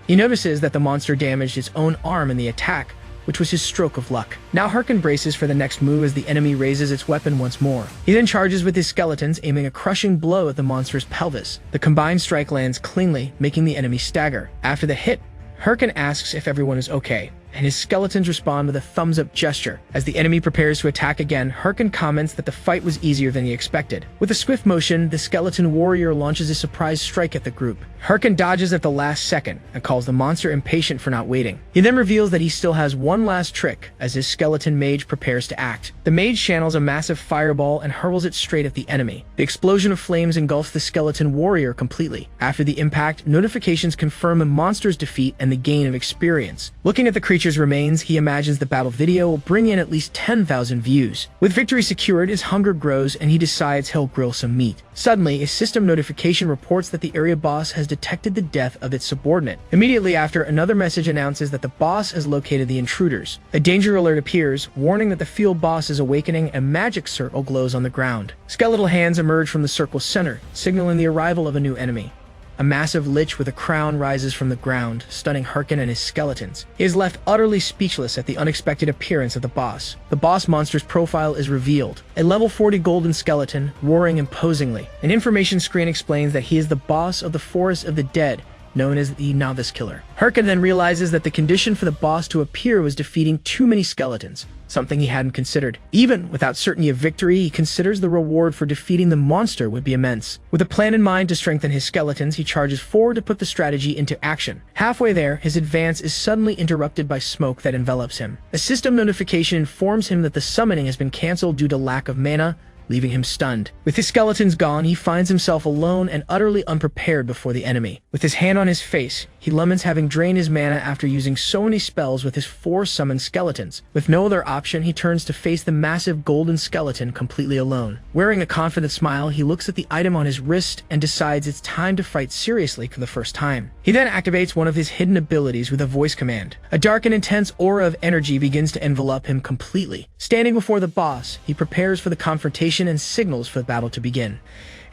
He notices that the monster damaged its own arm in the attack, which was his stroke of luck. Now Harkin braces for the next move as the enemy raises its weapon once more. He then charges with his skeletons, aiming a crushing blow at the monster's pelvis. The combined strike lands cleanly, making the enemy stagger. After the hit, Harkin asks if everyone is okay, and his skeletons respond with a thumbs-up gesture. As the enemy prepares to attack again, Harkin comments that the fight was easier than he expected. With a swift motion, the skeleton warrior launches a surprise strike at the group. Harkin dodges at the last second and calls the monster impatient for not waiting. He then reveals that he still has one last trick as his skeleton mage prepares to act. The mage channels a massive fireball and hurls it straight at the enemy. The explosion of flames engulfs the skeleton warrior completely. After the impact, notifications confirm the monster's defeat and the gain of experience. Looking at the creature's remains, he imagines the battle video will bring in at least 10,000 views. With victory secured, his hunger grows and he decides he'll grill some meat. Suddenly, a system notification reports that the area boss has detected the death of its subordinate. Immediately after, another message announces that the boss has located the intruders. A danger alert appears, warning that the field boss is awakening. A magic circle glows on the ground. Skeletal hands emerge from the circle's center, signaling the arrival of a new enemy. A massive lich with a crown rises from the ground, stunning Harkin and his skeletons. He is left utterly speechless at the unexpected appearance of the boss. The boss monster's profile is revealed. A level 40 golden skeleton, roaring imposingly. An information screen explains that he is the boss of the Forest of the Dead, known as the Novice Killer. Harkin then realizes that the condition for the boss to appear was defeating too many skeletons, something he hadn't considered. Even without certainty of victory, he considers the reward for defeating the monster would be immense. With a plan in mind to strengthen his skeletons, he charges forward to put the strategy into action. Halfway there, his advance is suddenly interrupted by smoke that envelops him. A system notification informs him that the summoning has been cancelled due to lack of mana, leaving him stunned. With his skeletons gone, he finds himself alone and utterly unprepared before the enemy. With his hand on his face, he laments having drained his mana after using so many spells with his 4 summoned skeletons. With no other option, he turns to face the massive golden skeleton completely alone. Wearing a confident smile, he looks at the item on his wrist and decides it's time to fight seriously for the first time. He then activates one of his hidden abilities with a voice command. A dark and intense aura of energy begins to envelop him completely. Standing before the boss, he prepares for the confrontation and signals for the battle to begin.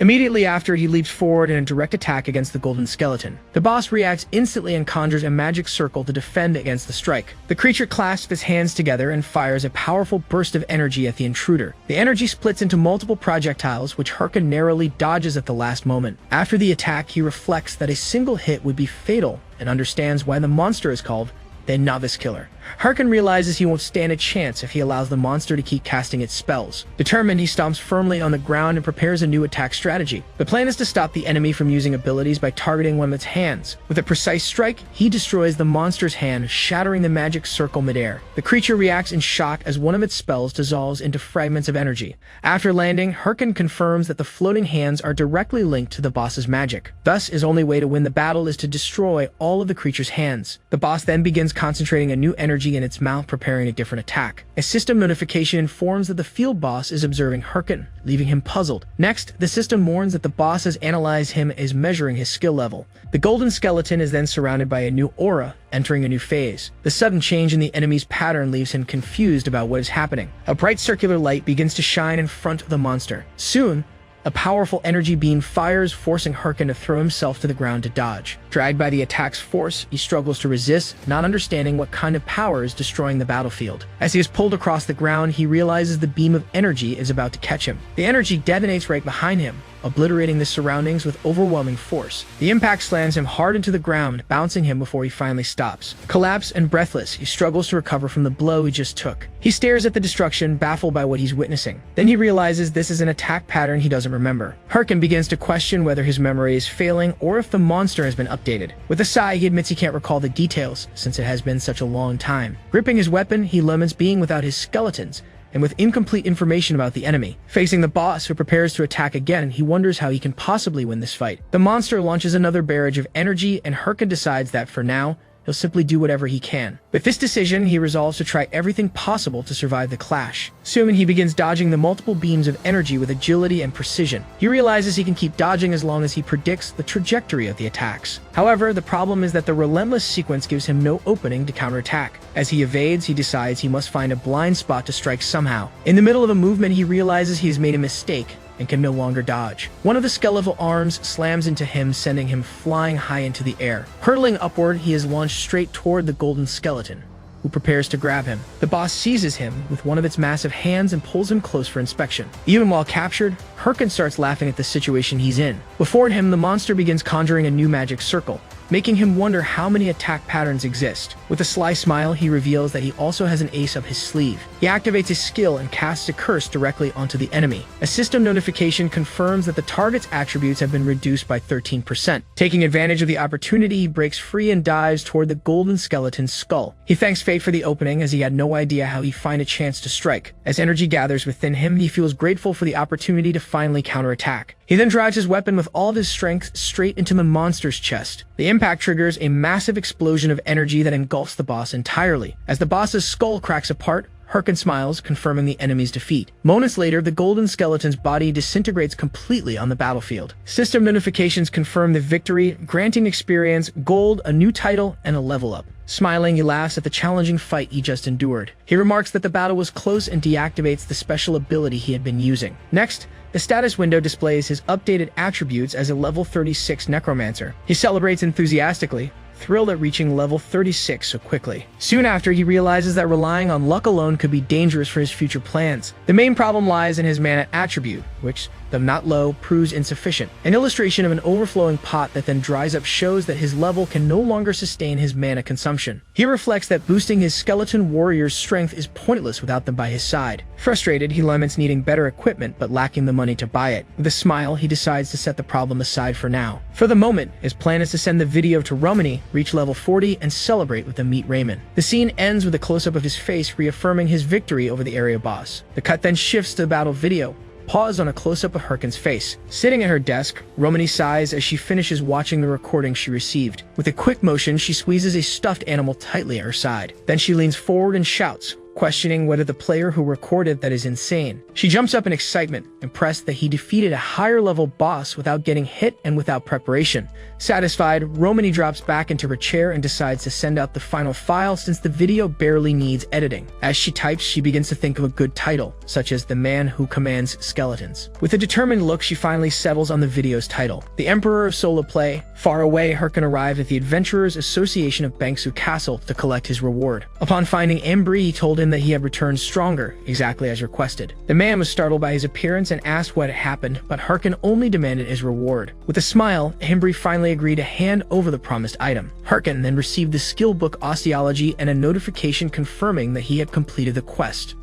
Immediately after, he leaps forward in a direct attack against the golden skeleton. The boss reacts instantly and conjures a magic circle to defend against the strike. The creature clasps his hands together and fires a powerful burst of energy at the intruder. The energy splits into multiple projectiles, which Harkin narrowly dodges at the last moment. After the attack, he reflects that a single hit would be fatal and understands why the monster is called the Novice Killer. Harkin realizes he won't stand a chance if he allows the monster to keep casting its spells. Determined, he stomps firmly on the ground and prepares a new attack strategy. The plan is to stop the enemy from using abilities by targeting one of its hands. With a precise strike, he destroys the monster's hand, shattering the magic circle midair. The creature reacts in shock as one of its spells dissolves into fragments of energy. After landing, Harkin confirms that the floating hands are directly linked to the boss's magic. Thus, his only way to win the battle is to destroy all of the creature's hands. The boss then begins concentrating a new energy in its mouth, preparing a different attack. A system notification informs that the field boss is observing Harkin, leaving him puzzled. Next, the system warns that the boss has analyzed him and is measuring his skill level. The golden skeleton is then surrounded by a new aura, entering a new phase. The sudden change in the enemy's pattern leaves him confused about what is happening. A bright circular light begins to shine in front of the monster. Soon, A powerful energy beam fires, forcing Herkin to throw himself to the ground to dodge. Dragged by the attack's force, he struggles to resist, not understanding what kind of power is destroying the battlefield. As he is pulled across the ground, he realizes the beam of energy is about to catch him. The energy detonates right behind him, obliterating the surroundings with overwhelming force. The impact slams him hard into the ground, bouncing him before he finally stops. Collapsed and breathless, he struggles to recover from the blow he just took. He stares at the destruction, baffled by what he's witnessing. Then he realizes this is an attack pattern he doesn't remember. Herkin begins to question whether his memory is failing or if the monster has been updated. With a sigh, he admits he can't recall the details, since it has been such a long time. Gripping his weapon, he laments being without his skeletons, and with incomplete information about the enemy. Facing the boss, who prepares to attack again, he wonders how he can possibly win this fight. The monster launches another barrage of energy, and Herkin decides that for now, he'll simply do whatever he can. With this decision, he resolves to try everything possible to survive the clash. Soon, he begins dodging the multiple beams of energy with agility and precision. He realizes he can keep dodging as long as he predicts the trajectory of the attacks. However, the problem is that the relentless sequence gives him no opening to counterattack. As he evades, he decides he must find a blind spot to strike somehow. In the middle of a movement, he realizes he has made a mistake and can no longer dodge. One of the skeletal arms slams into him, sending him flying high into the air. Hurtling upward, he is launched straight toward the golden skeleton, who prepares to grab him. The boss seizes him with one of its massive hands and pulls him close for inspection. Even while captured, Herkin starts laughing at the situation he's in. Before him, the monster begins conjuring a new magic circle, making him wonder how many attack patterns exist. With a sly smile, he reveals that he also has an ace up his sleeve. He activates his skill and casts a curse directly onto the enemy. A system notification confirms that the target's attributes have been reduced by 13%. Taking advantage of the opportunity, he breaks free and dives toward the golden skeleton's skull. He thanks fate for the opening, as he had no idea how he'd find a chance to strike. As energy gathers within him, he feels grateful for the opportunity to finally counterattack. He then drives his weapon with all of his strength straight into the monster's chest. The impact triggers a massive explosion of energy that engulfs the boss entirely. As the boss's skull cracks apart, Herkin smiles, confirming the enemy's defeat. Moments later, the golden skeleton's body disintegrates completely on the battlefield. System notifications confirm the victory, granting experience, gold, a new title, and a level up. Smiling, he laughs at the challenging fight he just endured. He remarks that the battle was close and deactivates the special ability he had been using. Next, the status window displays his updated attributes as a level 36 necromancer. He celebrates enthusiastically, thrilled at reaching level 36 so quickly. Soon after, he realizes that relying on luck alone could be dangerous for his future plans. The main problem lies in his mana attribute, which, though not low, proves insufficient. An illustration of an overflowing pot that then dries up shows that his level can no longer sustain his mana consumption. He reflects that boosting his skeleton warrior's strength is pointless without them by his side. Frustrated, he laments needing better equipment but lacking the money to buy it. With a smile, he decides to set the problem aside for now. For the moment, his plan is to send the video to Romani, reach level 40, and celebrate with them meet Raymond. The scene ends with a close-up of his face, reaffirming his victory over the area boss. The cut then shifts to the battle video, paused on a close-up of Herkin's face. Sitting at her desk, Romani sighs as she finishes watching the recording she received. With a quick motion, she squeezes a stuffed animal tightly at her side. Then she leans forward and shouts, questioning whether the player who recorded that is insane. She jumps up in excitement, impressed that he defeated a higher-level boss without getting hit and without preparation. Satisfied, Romani drops back into her chair and decides to send out the final file since the video barely needs editing. As she types, she begins to think of a good title, such as The Man Who Commands Skeletons. With a determined look, she finally settles on the video's title, The Emperor of Solo Play. Far away, Herkin arrived at the Adventurers Association of Bangsu Castle to collect his reward. Upon finding Embry, he told him that he had returned stronger, exactly as requested. The man was startled by his appearance and asked what had happened, but Herkin only demanded his reward. With a smile, Embry finally agreed to hand over the promised item. Herkin then received the skill book Osteology and a notification confirming that he had completed the quest.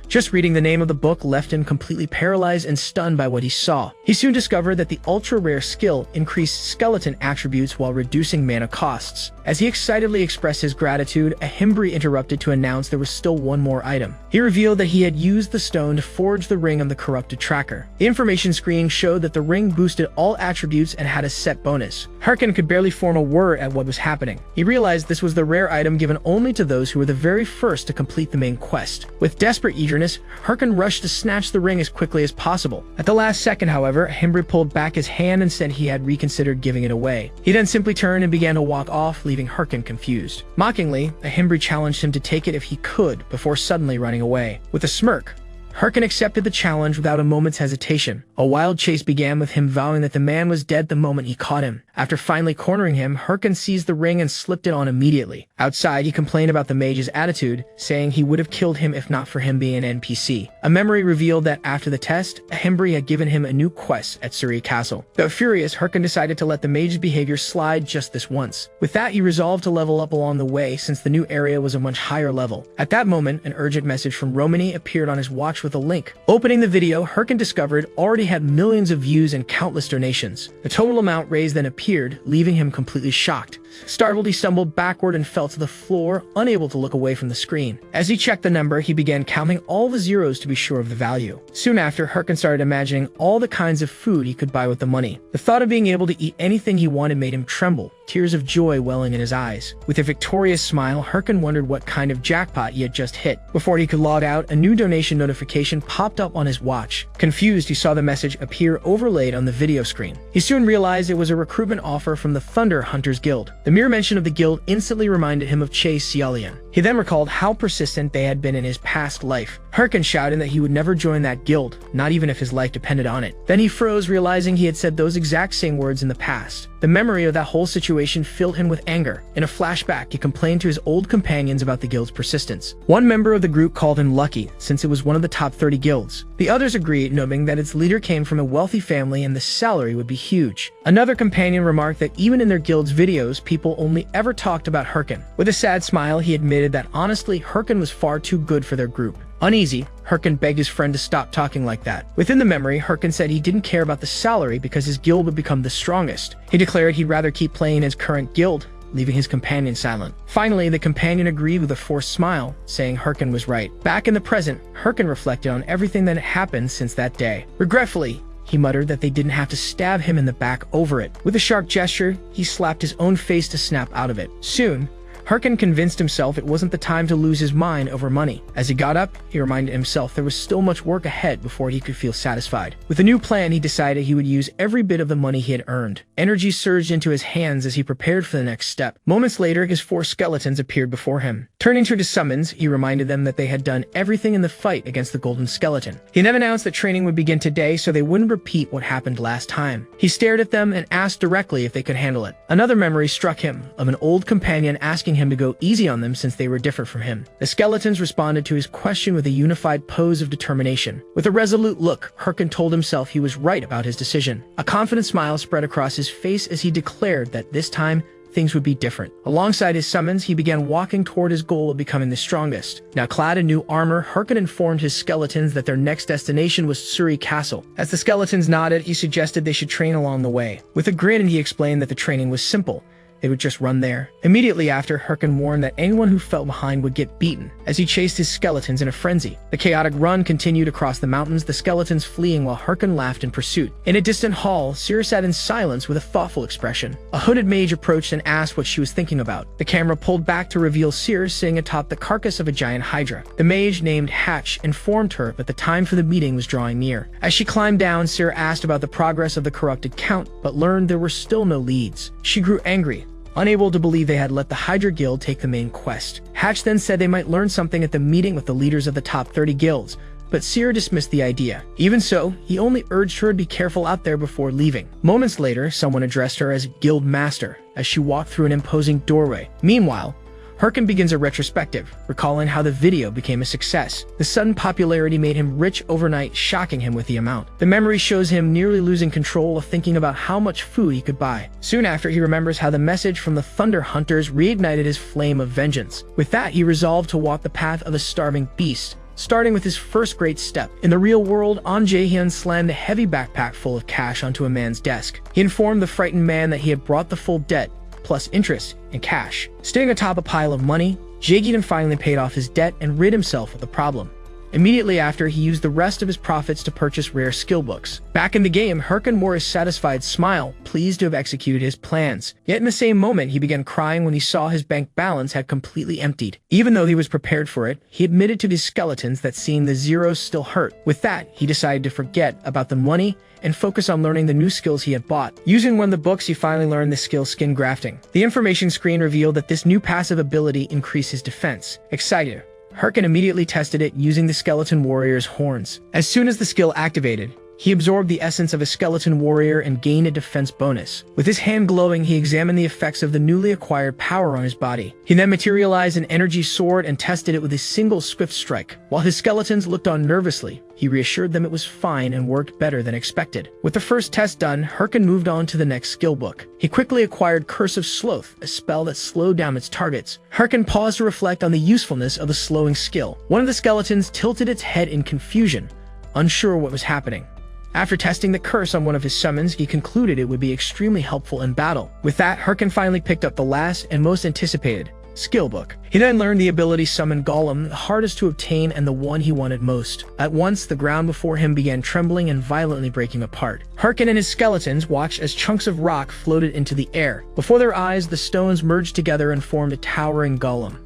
Just reading the name of the book left him completely paralyzed and stunned by what he saw. He soon discovered that the ultra-rare skill increased skeleton attributes while reducing mana costs. As he excitedly expressed his gratitude, a Himbri interrupted to announce there was still one more item. He revealed that he had used the stone to forge the ring of the corrupted tracker. The information screen showed that the ring boosted all attributes and had a set bonus. Herkin could barely form a word at what was happening. He realized this was the rare item given only to those who were the very first to complete the main quest. With desperate eagerness, Herkin rushed to snatch the ring as quickly as possible. At the last second, however, Himbri pulled back his hand and said he had reconsidered giving it away. He then simply turned and began to walk off, leaving Herkin confused. Mockingly, the Himbri challenged him to take it if he could, before suddenly running away. With a smirk, Herkin accepted the challenge without a moment's hesitation. A wild chase began with him vowing that the man was dead the moment he caught him. After finally cornering him, Herkin seized the ring and slipped it on immediately. Outside, he complained about the mage's attitude, saying he would have killed him if not for him being an NPC. A memory revealed that after the test, Himbri had given him a new quest at Suri Castle. Though furious, Herkin decided to let the mage's behavior slide just this once. With that, he resolved to level up along the way since the new area was a much higher level. At that moment, an urgent message from Romani appeared on his watch with a link. Opening the video, Herkin discovered already had millions of views and countless donations. The total amount raised then appeared, leaving him completely shocked. Startled, he stumbled backward and fell to the floor, unable to look away from the screen. As he checked the number, he began counting all the zeros to be sure of the value. Soon after, Herkin started imagining all the kinds of food he could buy with the money. The thought of being able to eat anything he wanted made him tremble, tears of joy welling in his eyes. With a victorious smile, Herkin wondered what kind of jackpot he had just hit. Before he could log out, a new donation notification popped up on his watch. Confused, he saw the message appear overlaid on the video screen. He soon realized it was a recruitment offer from the Thunder Hunters Guild. The mere mention of the guild instantly reminded him of Chase Cialian. He then recalled how persistent they had been in his past life. Herkin shouted that he would never join that guild, not even if his life depended on it. Then he froze, realizing he had said those exact same words in the past. The memory of that whole situation filled him with anger. In a flashback, he complained to his old companions about the guild's persistence. One member of the group called him lucky, since it was one of the top 30 guilds. The others agreed, noting that its leader came from a wealthy family and the salary would be huge. Another companion remarked that even in their guild's videos, people only ever talked about Herkin. With a sad smile, he admitted that honestly, Herkin was far too good for their group. Uneasy, Herkin begged his friend to stop talking like that. Within the memory, Herkin said he didn't care about the salary because his guild would become the strongest. He declared he'd rather keep playing his current guild, leaving his companion silent. Finally, the companion agreed with a forced smile, saying Herkin was right. Back in the present, Herkin reflected on everything that had happened since that day. Regretfully, he muttered that they didn't have to stab him in the back over it. With a sharp gesture, he slapped his own face to snap out of it. Soon, Herkin convinced himself it wasn't the time to lose his mind over money. As he got up, he reminded himself there was still much work ahead before he could feel satisfied. With a new plan, he decided he would use every bit of the money he had earned. Energy surged into his hands as he prepared for the next step. Moments later, his 4 skeletons appeared before him. Turning to his summons, he reminded them that they had done everything in the fight against the golden skeleton. He then announced that training would begin today so they wouldn't repeat what happened last time. He stared at them and asked directly if they could handle it. Another memory struck him, of an old companion asking him to go easy on them since they were different from him. The skeletons responded to his question with a unified pose of determination. With a resolute look, Herkin told himself he was right about his decision. A confident smile spread across his face as he declared that this time, things would be different. Alongside his summons, he began walking toward his goal of becoming the strongest. Now clad in new armor, Herkin informed his skeletons that their next destination was Suri Castle. As the skeletons nodded, he suggested they should train along the way. With a grin, he explained that the training was simple. They would just run there. Immediately after, Herkin warned that anyone who fell behind would get beaten, as he chased his skeletons in a frenzy. The chaotic run continued across the mountains, the skeletons fleeing while Herkin laughed in pursuit. In a distant hall, Seer sat in silence with a thoughtful expression. A hooded mage approached and asked what she was thinking about. The camera pulled back to reveal Seer sitting atop the carcass of a giant hydra. The mage, named Hatch, informed her that the time for the meeting was drawing near. As she climbed down, Seer asked about the progress of the corrupted count, but learned there were still no leads. She grew angry, unable to believe they had let the Hydra Guild take the main quest. Hatch then said they might learn something at the meeting with the leaders of the top 30 guilds, but Seer dismissed the idea. Even so, he only urged her to be careful out there before leaving. Moments later, someone addressed her as Guild Master as she walked through an imposing doorway. Meanwhile, Herkin begins a retrospective, recalling how the video became a success. The sudden popularity made him rich overnight, shocking him with the amount. The memory shows him nearly losing control of thinking about how much food he could buy. Soon after, he remembers how the message from the Thunder Hunters reignited his flame of vengeance. With that, he resolved to walk the path of a starving beast, starting with his first great step. In the real world, An Jae-hyun slammed a heavy backpack full of cash onto a man's desk. He informed the frightened man that he had brought the full debt, plus interest and cash. Staying atop a pile of money, Jae-hyun finally paid off his debt and rid himself of the problem. Immediately after, he used the rest of his profits to purchase rare skill books. Back in the game, Herkin wore his satisfied smile, pleased to have executed his plans. Yet in the same moment, he began crying when he saw his bank balance had completely emptied. Even though he was prepared for it, he admitted to his skeletons that seeing the zeros still hurt. With that, he decided to forget about the money and focus on learning the new skills he had bought. Using one of the books, he finally learned the skill skin grafting. The information screen revealed that this new passive ability increased his defense. Excited, Herkin immediately tested it using the skeleton warrior's horns. As soon as the skill activated, he absorbed the essence of a skeleton warrior and gained a defense bonus. With his hand glowing, he examined the effects of the newly acquired power on his body. He then materialized an energy sword and tested it with a single swift strike. While his skeletons looked on nervously, he reassured them it was fine and worked better than expected. With the first test done, Herkin moved on to the next skill book. He quickly acquired Curse of Sloth, a spell that slowed down its targets. Herkin paused to reflect on the usefulness of the slowing skill. One of the skeletons tilted its head in confusion, unsure what was happening. After testing the curse on one of his summons, he concluded it would be extremely helpful in battle. With that, Herkin finally picked up the last and most anticipated skill book. He then learned the ability Summon Golem, the hardest to obtain and the one he wanted most. At once, the ground before him began trembling and violently breaking apart. Herkin and his skeletons watched as chunks of rock floated into the air. Before their eyes, the stones merged together and formed a towering golem.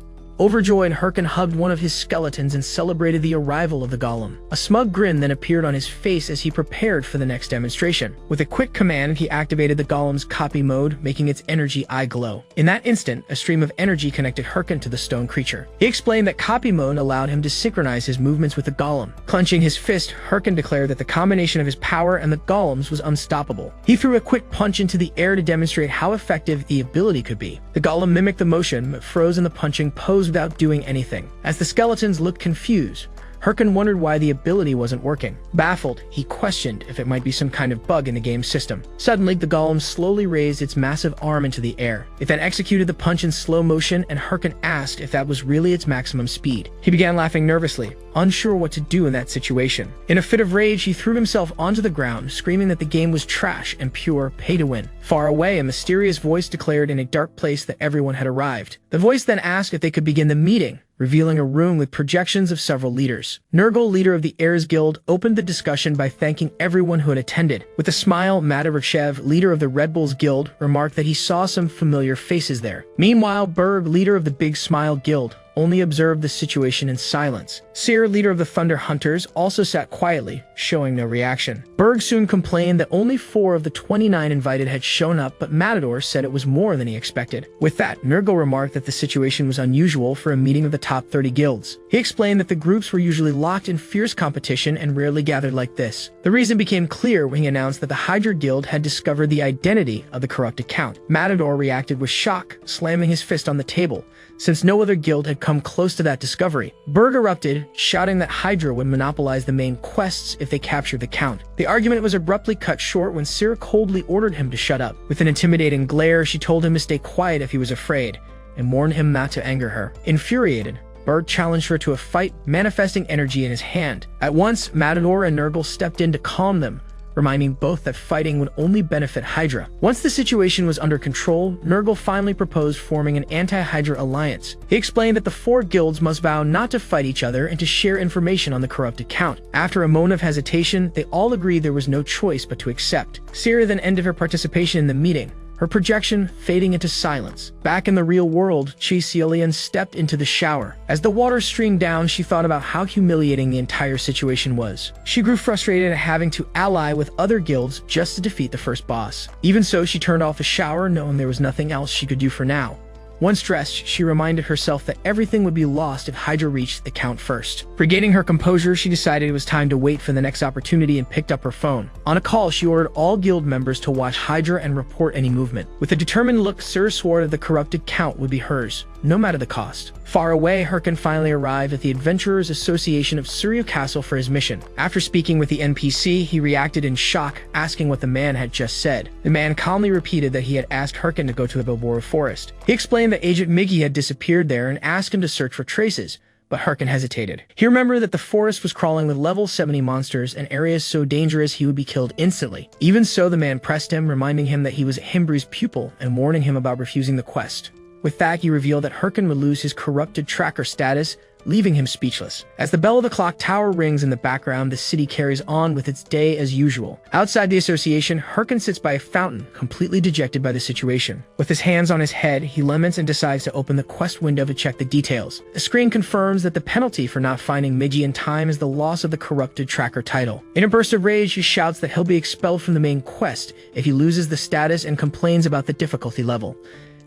Overjoyed, Herkin hugged one of his skeletons and celebrated the arrival of the golem. A smug grin then appeared on his face as he prepared for the next demonstration. With a quick command, he activated the golem's copy mode, making its energy eye glow. In that instant, a stream of energy connected Herkin to the stone creature. He explained that copy mode allowed him to synchronize his movements with the golem. Clenching his fist, Herkin declared that the combination of his power and the golem's was unstoppable. He threw a quick punch into the air to demonstrate how effective the ability could be. The golem mimicked the motion, but froze in the punching pose without doing anything. As the skeletons looked confused, Herkin wondered why the ability wasn't working. Baffled, he questioned if it might be some kind of bug in the game system. Suddenly, the golem slowly raised its massive arm into the air. It then executed the punch in slow motion, and Herkin asked if that was really its maximum speed. He began laughing nervously, unsure what to do in that situation. In a fit of rage, he threw himself onto the ground, screaming that the game was trash and pure pay-to-win. Far away, a mysterious voice declared in a dark place that everyone had arrived. The voice then asked if they could begin the meeting, revealing a room with projections of several leaders. Nurgle, leader of the Heirs Guild, opened the discussion by thanking everyone who had attended. With a smile, Madarechev, leader of the Red Bulls Guild, remarked that he saw some familiar faces there. Meanwhile, Berg, leader of the Big Smile Guild, only observed the situation in silence. Seer, leader of the Thunder Hunters, also sat quietly, showing no reaction. Berg soon complained that only 4 of the 29 invited had shown up, but Matador said it was more than he expected. With that, Nurgle remarked that the situation was unusual for a meeting of the top 30 guilds. He explained that the groups were usually locked in fierce competition and rarely gathered like this. The reason became clear when he announced that the Hydra Guild had discovered the identity of the corrupted count. Matador reacted with shock, slamming his fist on the table, since no other guild had come close to that discovery. Berg erupted, shouting that Hydra would monopolize the main quests if they captured the count. The argument was abruptly cut short when Seer coldly ordered him to shut up. With an intimidating glare, she told him to stay quiet if he was afraid, and warned him not to anger her. Infuriated, Berg challenged her to a fight, manifesting energy in his hand. At once, Matador and Nurgle stepped in to calm them, reminding both that fighting would only benefit Hydra. Once the situation was under control, Nurgle finally proposed forming an anti-Hydra alliance. He explained that the 4 guilds must vow not to fight each other and to share information on the corrupted count. After a moment of hesitation, they all agreed there was no choice but to accept. Seer then ended her participation in the meeting, her projection fading into silence. Back in the real world, Chi Cielian stepped into the shower. As the water streamed down, she thought about how humiliating the entire situation was. She grew frustrated at having to ally with other guilds just to defeat the first boss. Even so, she turned off the shower, knowing there was nothing else she could do for now. Once dressed, she reminded herself that everything would be lost if Hydra reached the count first. Regaining her composure, she decided it was time to wait for the next opportunity and picked up her phone. On a call, she ordered all guild members to watch Hydra and report any movement. With a determined look, Seer swore that the corrupted count would be hers, no matter the cost. Far away, Herkin finally arrived at the Adventurers Association of Surya Castle for his mission. After speaking with the NPC, he reacted in shock, asking what the man had just said. The man calmly repeated that he had asked Herkin to go to the Bilbora Forest. He explained that Agent Miggy had disappeared there and asked him to search for traces, but Herkin hesitated. He remembered that the forest was crawling with level 70 monsters and areas so dangerous he would be killed instantly. Even so, the man pressed him, reminding him that he was Himbry's pupil and warning him about refusing the quest. With that, he revealed that Herkin would lose his corrupted tracker status, leaving him speechless. As the bell of the clock tower rings in the background, the city carries on with its day as usual. Outside the association, Herkin sits by a fountain, completely dejected by the situation. With his hands on his head, he laments and decides to open the quest window to check the details. The screen confirms that the penalty for not finding Migi in time is the loss of the corrupted tracker title. In a burst of rage, he shouts that he'll be expelled from the main quest if he loses the status and complains about the difficulty level.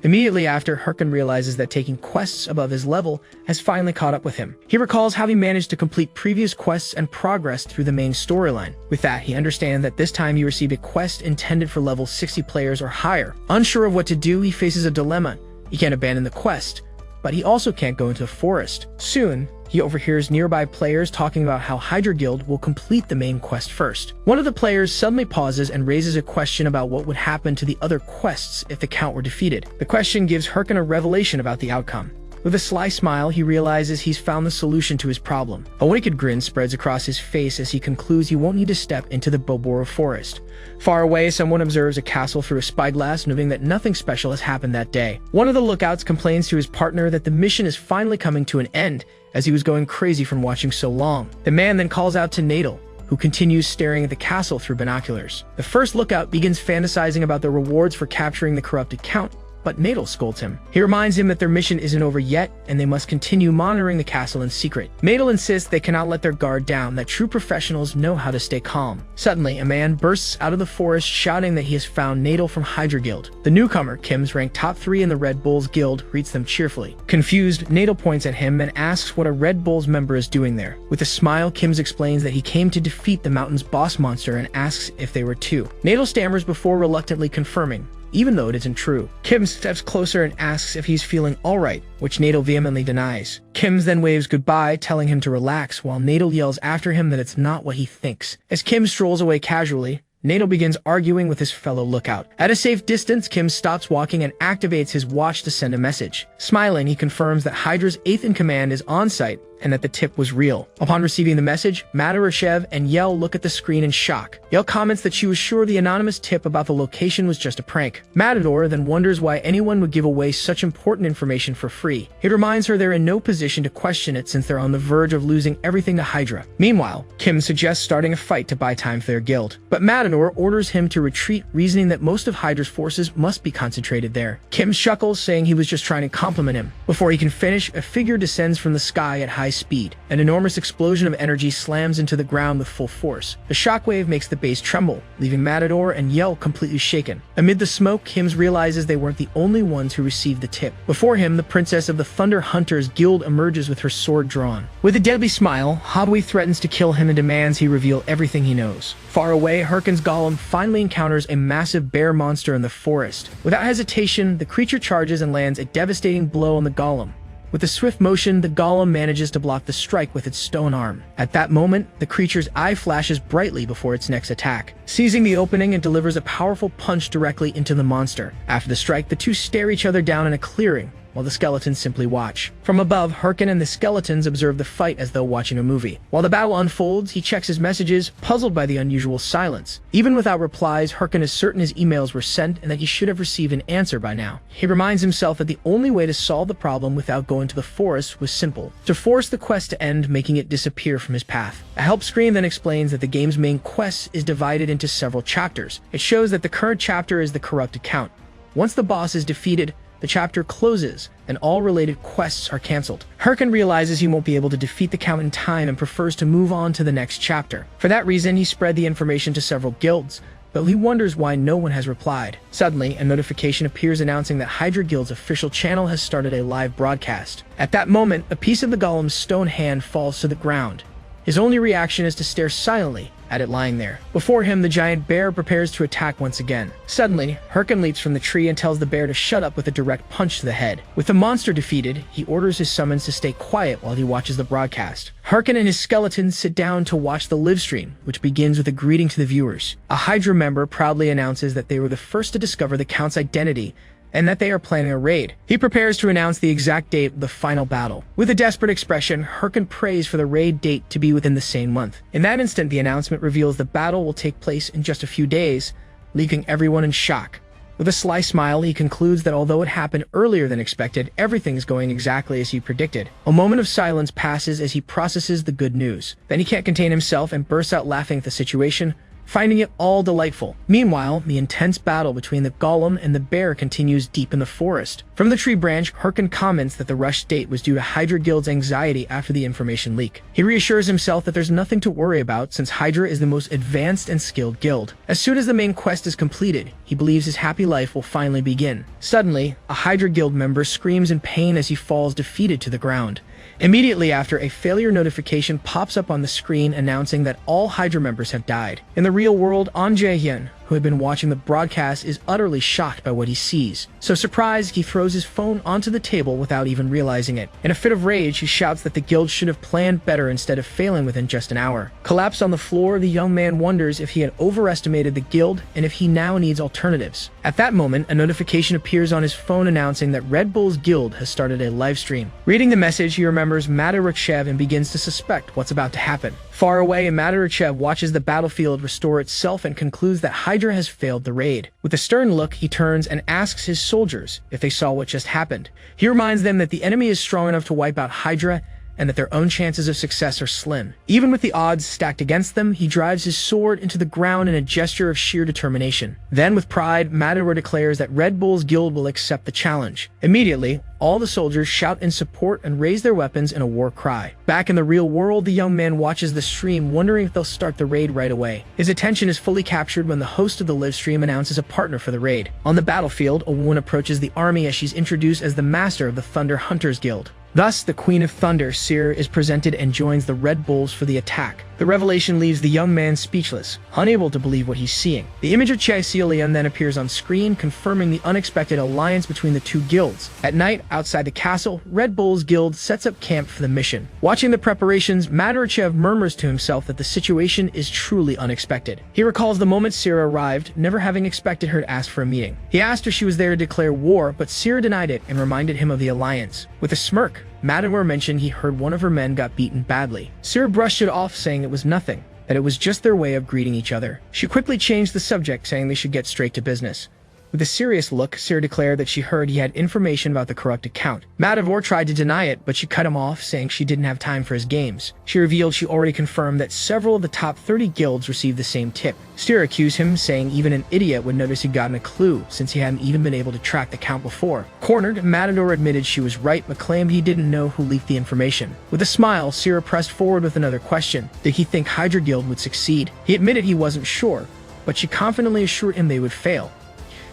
Immediately after, Herkin realizes that taking quests above his level has finally caught up with him. He recalls how he managed to complete previous quests and progress through the main storyline. With that, he understands that this time he received a quest intended for level 60 players or higher. Unsure of what to do, he faces a dilemma. He can't abandon the quest, but he also can't go into the forest. Soon, he overhears nearby players talking about how Hydra Guild will complete the main quest first. One of the players suddenly pauses and raises a question about what would happen to the other quests if the count were defeated. The question gives Herkin a revelation about the outcome. With a sly smile, he realizes he's found the solution to his problem. A wicked grin spreads across his face as he concludes he won't need to step into the Boboro forest. Far away, someone observes a castle through a spyglass, noting that nothing special has happened that day. One of the lookouts complains to his partner that the mission is finally coming to an end, as he was going crazy from watching so long. The man then calls out to Nadal, who continues staring at the castle through binoculars. The first lookout begins fantasizing about the rewards for capturing the corrupted count, but Nadal scolds him. He reminds him that their mission isn't over yet, and they must continue monitoring the castle in secret. Nadal insists they cannot let their guard down, that true professionals know how to stay calm. Suddenly, a man bursts out of the forest shouting that he has found Nadal from Hydra Guild. The newcomer, Kim's ranked top 3 in the Red Bulls Guild, greets them cheerfully. Confused, Nadal points at him and asks what a Red Bulls member is doing there. With a smile, Kim's explains that he came to defeat the mountain's boss monster and asks if they were too. Nadal stammers before reluctantly confirming, even though it isn't true. Kim steps closer and asks if he's feeling alright, which Nadal vehemently denies. Kim then waves goodbye, telling him to relax, while Nadal yells after him that it's not what he thinks. As Kim strolls away casually, Nadal begins arguing with his fellow lookout. At a safe distance, Kim stops walking and activates his watch to send a message. Smiling, he confirms that Hydra's 8th in command is on site and that the tip was real. Upon receiving the message, Madarashev and Yell look at the screen in shock. Yell comments that she was sure the anonymous tip about the location was just a prank. Matador then wonders why anyone would give away such important information for free. He reminds her they're in no position to question it since they're on the verge of losing everything to Hydra. Meanwhile, Kim suggests starting a fight to buy time for their guild, but Matador orders him to retreat, reasoning that most of Hydra's forces must be concentrated there. Kim chuckles, saying he was just trying to compliment him. Before he can finish, a figure descends from the sky at high speed. An enormous explosion of energy slams into the ground with full force. The shockwave makes the base tremble, leaving Matador and Yell completely shaken. Amid the smoke, Kim realizes they weren't the only ones who received the tip. Before him, the princess of the Thunder Hunters Guild emerges with her sword drawn. With a deadly smile, Habwi threatens to kill him and demands he reveal everything he knows. Far away, Herkin's golem finally encounters a massive bear monster in the forest. Without hesitation, the creature charges and lands a devastating blow on the golem. With a swift motion, the golem manages to block the strike with its stone arm. At that moment, the creature's eye flashes brightly before its next attack, seizing the opening and delivers a powerful punch directly into the monster. After the strike, the two stare each other down in a clearing, while the skeletons simply watch. From above, Herkin and the skeletons observe the fight as though watching a movie. While the battle unfolds, he checks his messages, puzzled by the unusual silence. Even without replies, Herkin is certain his emails were sent and that he should have received an answer by now. He reminds himself that the only way to solve the problem without going to the forest was simple: to force the quest to end, making it disappear from his path. A help screen then explains that the game's main quest is divided into several chapters. It shows that the current chapter is the corrupted count. Once the boss is defeated, the chapter closes, and all related quests are cancelled. Herkin realizes he won't be able to defeat the count in time and prefers to move on to the next chapter. For that reason, he spread the information to several guilds, but he wonders why no one has replied. Suddenly, a notification appears announcing that Hydra Guild's official channel has started a live broadcast. At that moment, a piece of the golem's stone hand falls to the ground. His only reaction is to stare silently at it lying there. Before him, the giant bear prepares to attack once again. Suddenly, Herkin leaps from the tree and tells the bear to shut up with a direct punch to the head. With the monster defeated, he orders his summons to stay quiet while he watches the broadcast. Herkin and his skeletons sit down to watch the live stream, which begins with a greeting to the viewers. A Hydra member proudly announces that they were the first to discover the Count's identity and that they are planning a raid. He prepares to announce the exact date of the final battle. With a desperate expression, Herkin prays for the raid date to be within the same month. In that instant, the announcement reveals the battle will take place in just a few days, leaving everyone in shock. With a sly smile, he concludes that although it happened earlier than expected, everything is going exactly as he predicted. A moment of silence passes as he processes the good news. Then he can't contain himself and bursts out laughing at the situation, finding it all delightful. Meanwhile, the intense battle between the golem and the bear continues deep in the forest. From the tree branch, Herkin comments that the rushed date was due to Hydra Guild's anxiety after the information leak. He reassures himself that there's nothing to worry about since Hydra is the most advanced and skilled guild. As soon as the main quest is completed, he believes his happy life will finally begin. Suddenly, a Hydra Guild member screams in pain as he falls defeated to the ground. Immediately after, a failure notification pops up on the screen announcing that all Hydra members have died. In the real world, An Jae-hyun, who had been watching the broadcast, is utterly shocked by what he sees. So surprised, he throws his phone onto the table without even realizing it. In a fit of rage, he shouts that the guild should have planned better instead of failing within just an hour. Collapsed on the floor, the young man wonders if he had overestimated the guild and if he now needs alternatives. At that moment, a notification appears on his phone announcing that Red Bull's guild has started a live stream. Reading the message, he remembers Madarachev and begins to suspect what's about to happen. Far away, Madarachev watches the battlefield restore itself and concludes that Hydra has failed the raid. With a stern look, he turns and asks his soldiers if they saw what just happened. He reminds them that the enemy is strong enough to wipe out Hydra and that their own chances of success are slim. Even with the odds stacked against them, he drives his sword into the ground in a gesture of sheer determination. Then, with pride, Matador declares that Red Bull's guild will accept the challenge. Immediately, all the soldiers shout in support and raise their weapons in a war cry. Back in the real world, the young man watches the stream, wondering if they'll start the raid right away. His attention is fully captured when the host of the live stream announces a partner for the raid. On the battlefield, a woman approaches the army as she's introduced as the master of the Thunder Hunters Guild. Thus, the Queen of Thunder, Seer, is presented and joins the Red Bulls for the attack. The revelation leaves the young man speechless, unable to believe what he's seeing. The image of Chae Seolian then appears on screen, confirming the unexpected alliance between the two guilds. At night, outside the castle, Red Bull's guild sets up camp for the mission. Watching the preparations, Madarachev murmurs to himself that the situation is truly unexpected. He recalls the moment Seer arrived, never having expected her to ask for a meeting. He asked if she was there to declare war, but Seer denied it and reminded him of the alliance. With a smirk, Madamar mentioned he heard one of her men got beaten badly. Seer brushed it off, saying it was nothing, that it was just their way of greeting each other. She quickly changed the subject, saying they should get straight to business. With a serious look, Seer declared that she heard he had information about the corrupted count. Madavor tried to deny it, but she cut him off, saying she didn't have time for his games. She revealed she already confirmed that several of the top 30 guilds received the same tip. Seer accused him, saying even an idiot would notice he'd gotten a clue, since he hadn't even been able to track the count before. Cornered, Matador admitted she was right, but claimed he didn't know who leaked the information. With a smile, Seer pressed forward with another question. Did he think Hydra Guild would succeed? He admitted he wasn't sure, but she confidently assured him they would fail.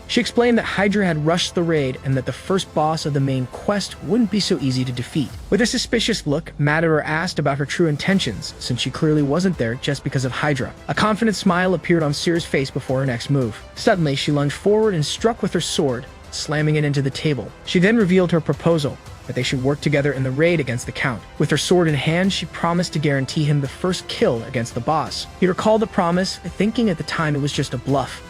She explained that Hydra had rushed the raid and that the first boss of the main quest wouldn't be so easy to defeat. With a suspicious look, Matador asked about her true intentions, since she clearly wasn't there just because of Hydra. A confident smile appeared on Seer's face before her next move. Suddenly, she lunged forward and struck with her sword, slamming it into the table. She then revealed her proposal, that they should work together in the raid against the Count. With her sword in hand, she promised to guarantee him the first kill against the boss. He recalled the promise, thinking at the time it was just a bluff.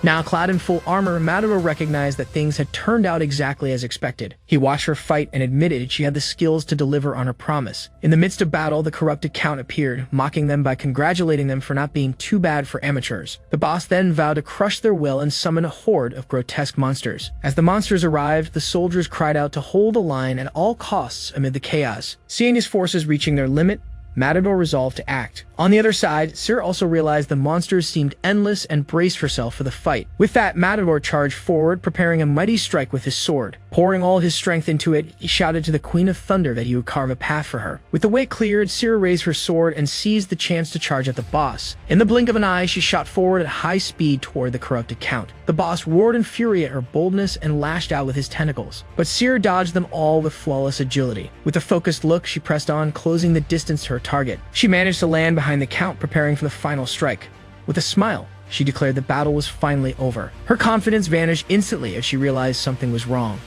Now clad in full armor, Matador recognized that things had turned out exactly as expected. He watched her fight and admitted she had the skills to deliver on her promise. In the midst of battle, the corrupted Count appeared, mocking them by congratulating them for not being too bad for amateurs. The boss then vowed to crush their will and summon a horde of grotesque monsters. As the monsters arrived, the soldiers cried out to hold the line at all costs amid the chaos. Seeing his forces reaching their limit, Matador resolved to act. On the other side, Seer also realized the monsters seemed endless and braced herself for the fight. With that, Matador charged forward, preparing a mighty strike with his sword. Pouring all his strength into it, he shouted to the Queen of Thunder that he would carve a path for her. With the way cleared, Seer raised her sword and seized the chance to charge at the boss. In the blink of an eye, she shot forward at high speed toward the corrupted Count. The boss roared in fury at her boldness and lashed out with his tentacles. But Seer dodged them all with flawless agility. With a focused look, she pressed on, closing the distance to her target. She managed to land behind the Count, preparing for the final strike. With a smile, she declared the battle was finally over. Her confidence vanished instantly as she realized something was wrong.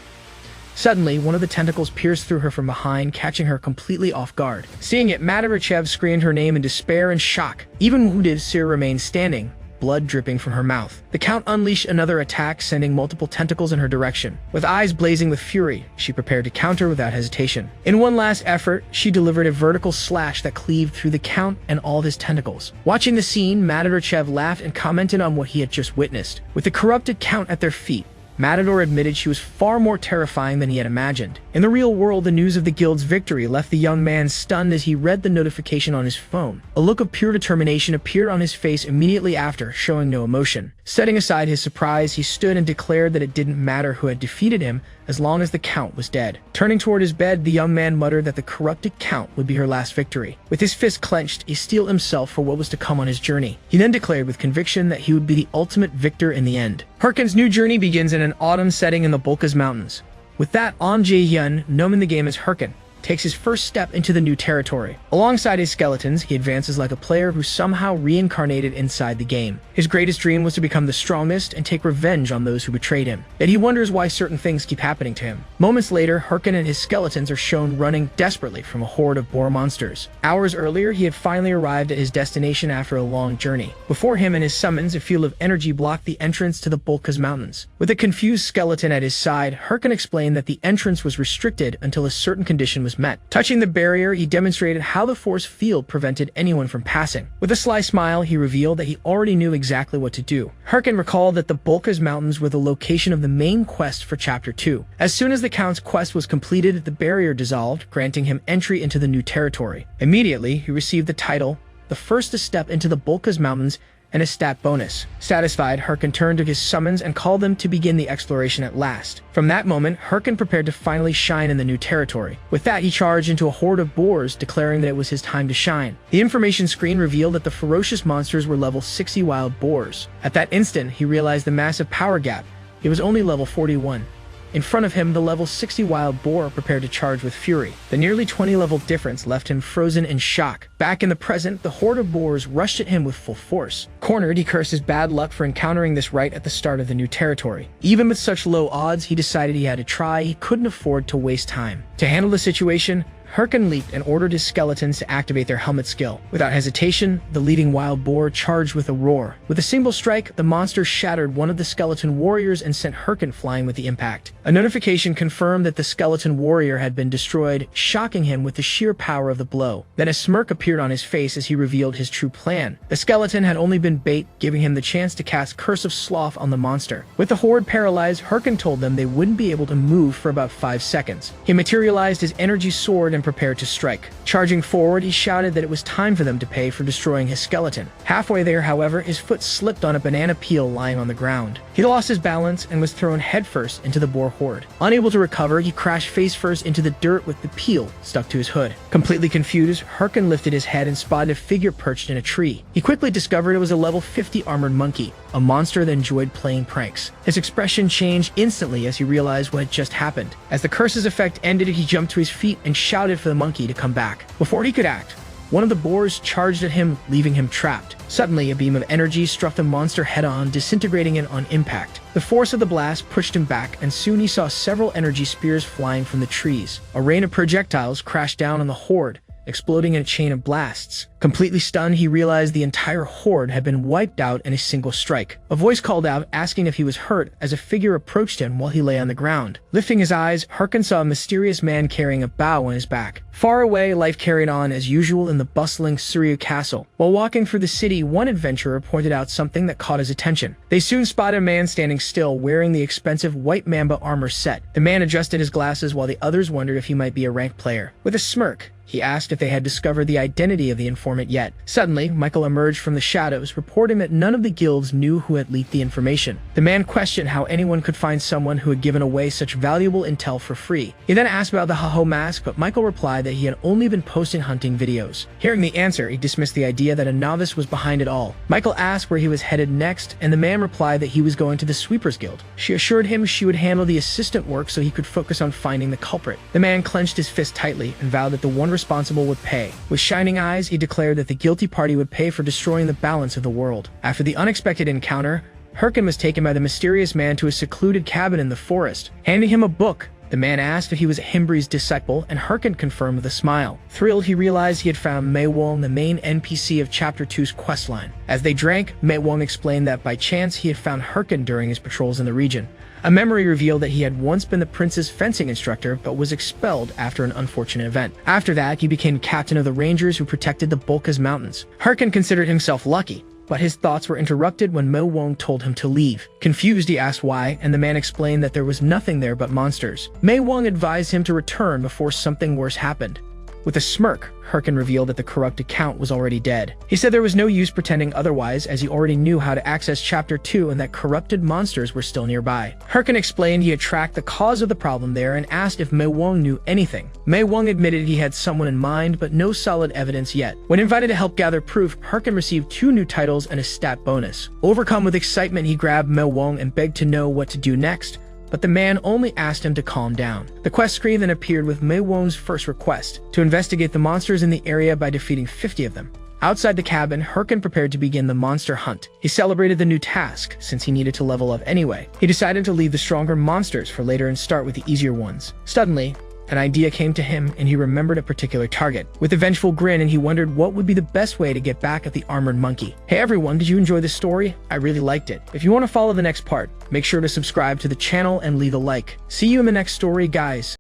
Suddenly, one of the tentacles pierced through her from behind, catching her completely off guard. Seeing it, Madarachev screamed her name in despair and shock. Even wounded, Seer remained standing, blood dripping from her mouth. The Count unleashed another attack, sending multiple tentacles in her direction. With eyes blazing with fury, she prepared to counter without hesitation. In one last effort, she delivered a vertical slash that cleaved through the Count and all of his tentacles. Watching the scene, Madarachev laughed and commented on what he had just witnessed. With the corrupted Count at their feet, Matador admitted she was far more terrifying than he had imagined. In the real world, the news of the guild's victory left the young man stunned as he read the notification on his phone. A look of pure determination appeared on his face immediately after, showing no emotion. Setting aside his surprise, he stood and declared that it didn't matter who had defeated him as long as the Count was dead. Turning toward his bed, the young man muttered that the corrupted Count would be her last victory. With his fist clenched, he steeled himself for what was to come on his journey. He then declared with conviction that he would be the ultimate victor in the end. Herken's new journey begins in an autumn setting in the Bolkas Mountains. With that, An Jae-hyun, known in the game as Herken, takes his first step into the new territory. Alongside his skeletons, he advances like a player who somehow reincarnated inside the game. His greatest dream was to become the strongest and take revenge on those who betrayed him. Yet he wonders why certain things keep happening to him. Moments later, Herken and his skeletons are shown running desperately from a horde of boar monsters. Hours earlier, he had finally arrived at his destination after a long journey. Before him and his summons, a field of energy blocked the entrance to the Bolkas Mountains. With a confused skeleton at his side, Herken explained that the entrance was restricted until a certain condition was met. Touching the barrier, he demonstrated how the force field prevented anyone from passing. With a sly smile, he revealed that he already knew exactly what to do. Herken recalled that the Bolkas Mountains were the location of the main quest for Chapter 2. As soon as the Count's quest was completed, the barrier dissolved, granting him entry into the new territory. Immediately, he received the title, the first to step into the Bolkas Mountains, and a stat bonus. Satisfied, Herken turned to his summons and called them to begin the exploration at last. From that moment, Herken prepared to finally shine in the new territory. With that, he charged into a horde of boars, declaring that it was his time to shine. The information screen revealed that the ferocious monsters were level 60 wild boars. At that instant, he realized the massive power gap. He was only level 41. In front of him, the level 60 wild boar prepared to charge with fury. The nearly 20 level difference left him frozen in shock. Back in the present, the horde of boars rushed at him with full force. Cornered, he cursed his bad luck for encountering this right at the start of the new territory. Even with such low odds, he decided he had to try. He couldn't afford to waste time. To handle the situation, Herken leaped and ordered his skeletons to activate their helmet skill. Without hesitation, the leading wild boar charged with a roar. With a single strike, the monster shattered one of the skeleton warriors and sent Herken flying with the impact. A notification confirmed that the skeleton warrior had been destroyed, shocking him with the sheer power of the blow. Then a smirk appeared on his face as he revealed his true plan. The skeleton had only been bait, giving him the chance to cast Curse of Sloth on the monster. With the horde paralyzed, Herken told them they wouldn't be able to move for about 5 seconds. He materialized his energy sword and prepared to strike. Charging forward, he shouted that it was time for them to pay for destroying his skeleton. Halfway there, however, his foot slipped on a banana peel lying on the ground. He lost his balance and was thrown headfirst into the boar horde. Unable to recover, he crashed face first into the dirt with the peel stuck to his hood. Completely confused, Herken lifted his head and spotted a figure perched in a tree. He quickly discovered it was a level 50 armored monkey, a monster that enjoyed playing pranks. His expression changed instantly as he realized what had just happened. As the curse's effect ended, he jumped to his feet and shouted for the monkey to come back. Before he could act, one of the boars charged at him, leaving him trapped. Suddenly, a beam of energy struck the monster head-on, disintegrating it on impact. The force of the blast pushed him back, and soon he saw several energy spears flying from the trees. A rain of projectiles crashed down on the horde, exploding in a chain of blasts. Completely stunned, he realized the entire horde had been wiped out in a single strike. A voice called out, asking if he was hurt, as a figure approached him while he lay on the ground. Lifting his eyes, Herken saw a mysterious man carrying a bow on his back. Far away, life carried on as usual in the bustling Surya castle. While walking through the city, one adventurer pointed out something that caught his attention. They soon spotted a man standing still, wearing the expensive white mamba armor set. The man adjusted his glasses while the others wondered if he might be a ranked player. With a smirk, he asked if they had discovered the identity of the informant yet. Suddenly, Michael emerged from the shadows, reporting that none of the guilds knew who had leaked the information. The man questioned how anyone could find someone who had given away such valuable intel for free. He then asked about the Haho mask, but Michael replied that he had only been posting hunting videos. Hearing the answer, he dismissed the idea that a novice was behind it all. Michael asked where he was headed next, and the man replied that he was going to the Sweepers Guild. She assured him she would handle the assistant work so he could focus on finding the culprit. The man clenched his fist tightly and vowed that the one responsible would pay. With shining eyes, he declared that the guilty party would pay for destroying the balance of the world. After the unexpected encounter, Herken was taken by the mysterious man to a secluded cabin in the forest. Handing him a book, the man asked if he was Himbri's disciple, and Herken confirmed with a smile. Thrilled, he realized he had found Mei Wong, the main NPC of Chapter 2's questline. As they drank, Mei Wong explained that by chance he had found Herken during his patrols in the region. A memory revealed that he had once been the prince's fencing instructor, but was expelled after an unfortunate event. After that, he became captain of the rangers who protected the Bolkas Mountains. Herken considered himself lucky. but his thoughts were interrupted when Mo Wong told him to leave. Confused, he asked why, and the man explained that there was nothing there but monsters. Mei Wong advised him to return before something worse happened. With a smirk, Herkin revealed that the corrupted count was already dead. He said there was no use pretending otherwise, as he already knew how to access Chapter 2 and that corrupted monsters were still nearby. Herkin explained he had tracked the cause of the problem there and asked if Mei Wong knew anything. Mei Wong admitted he had someone in mind, but no solid evidence yet. When invited to help gather proof, Herkin received 2 new titles and a stat bonus. Overcome with excitement, he grabbed Mei Wong and begged to know what to do next, but the man only asked him to calm down. The quest screen then appeared with Mei Wong's first request, to investigate the monsters in the area by defeating 50 of them. Outside the cabin, Herkin prepared to begin the monster hunt. He celebrated the new task, since he needed to level up anyway. He decided to leave the stronger monsters for later and start with the easier ones. Suddenly, an idea came to him, and he remembered a particular target. With a vengeful grin, and he wondered what would be the best way to get back at the armored monkey. Hey everyone, did you enjoy this story? I really liked it. If you want to follow the next part, make sure to subscribe to the channel and leave a like. See you in the next story, guys.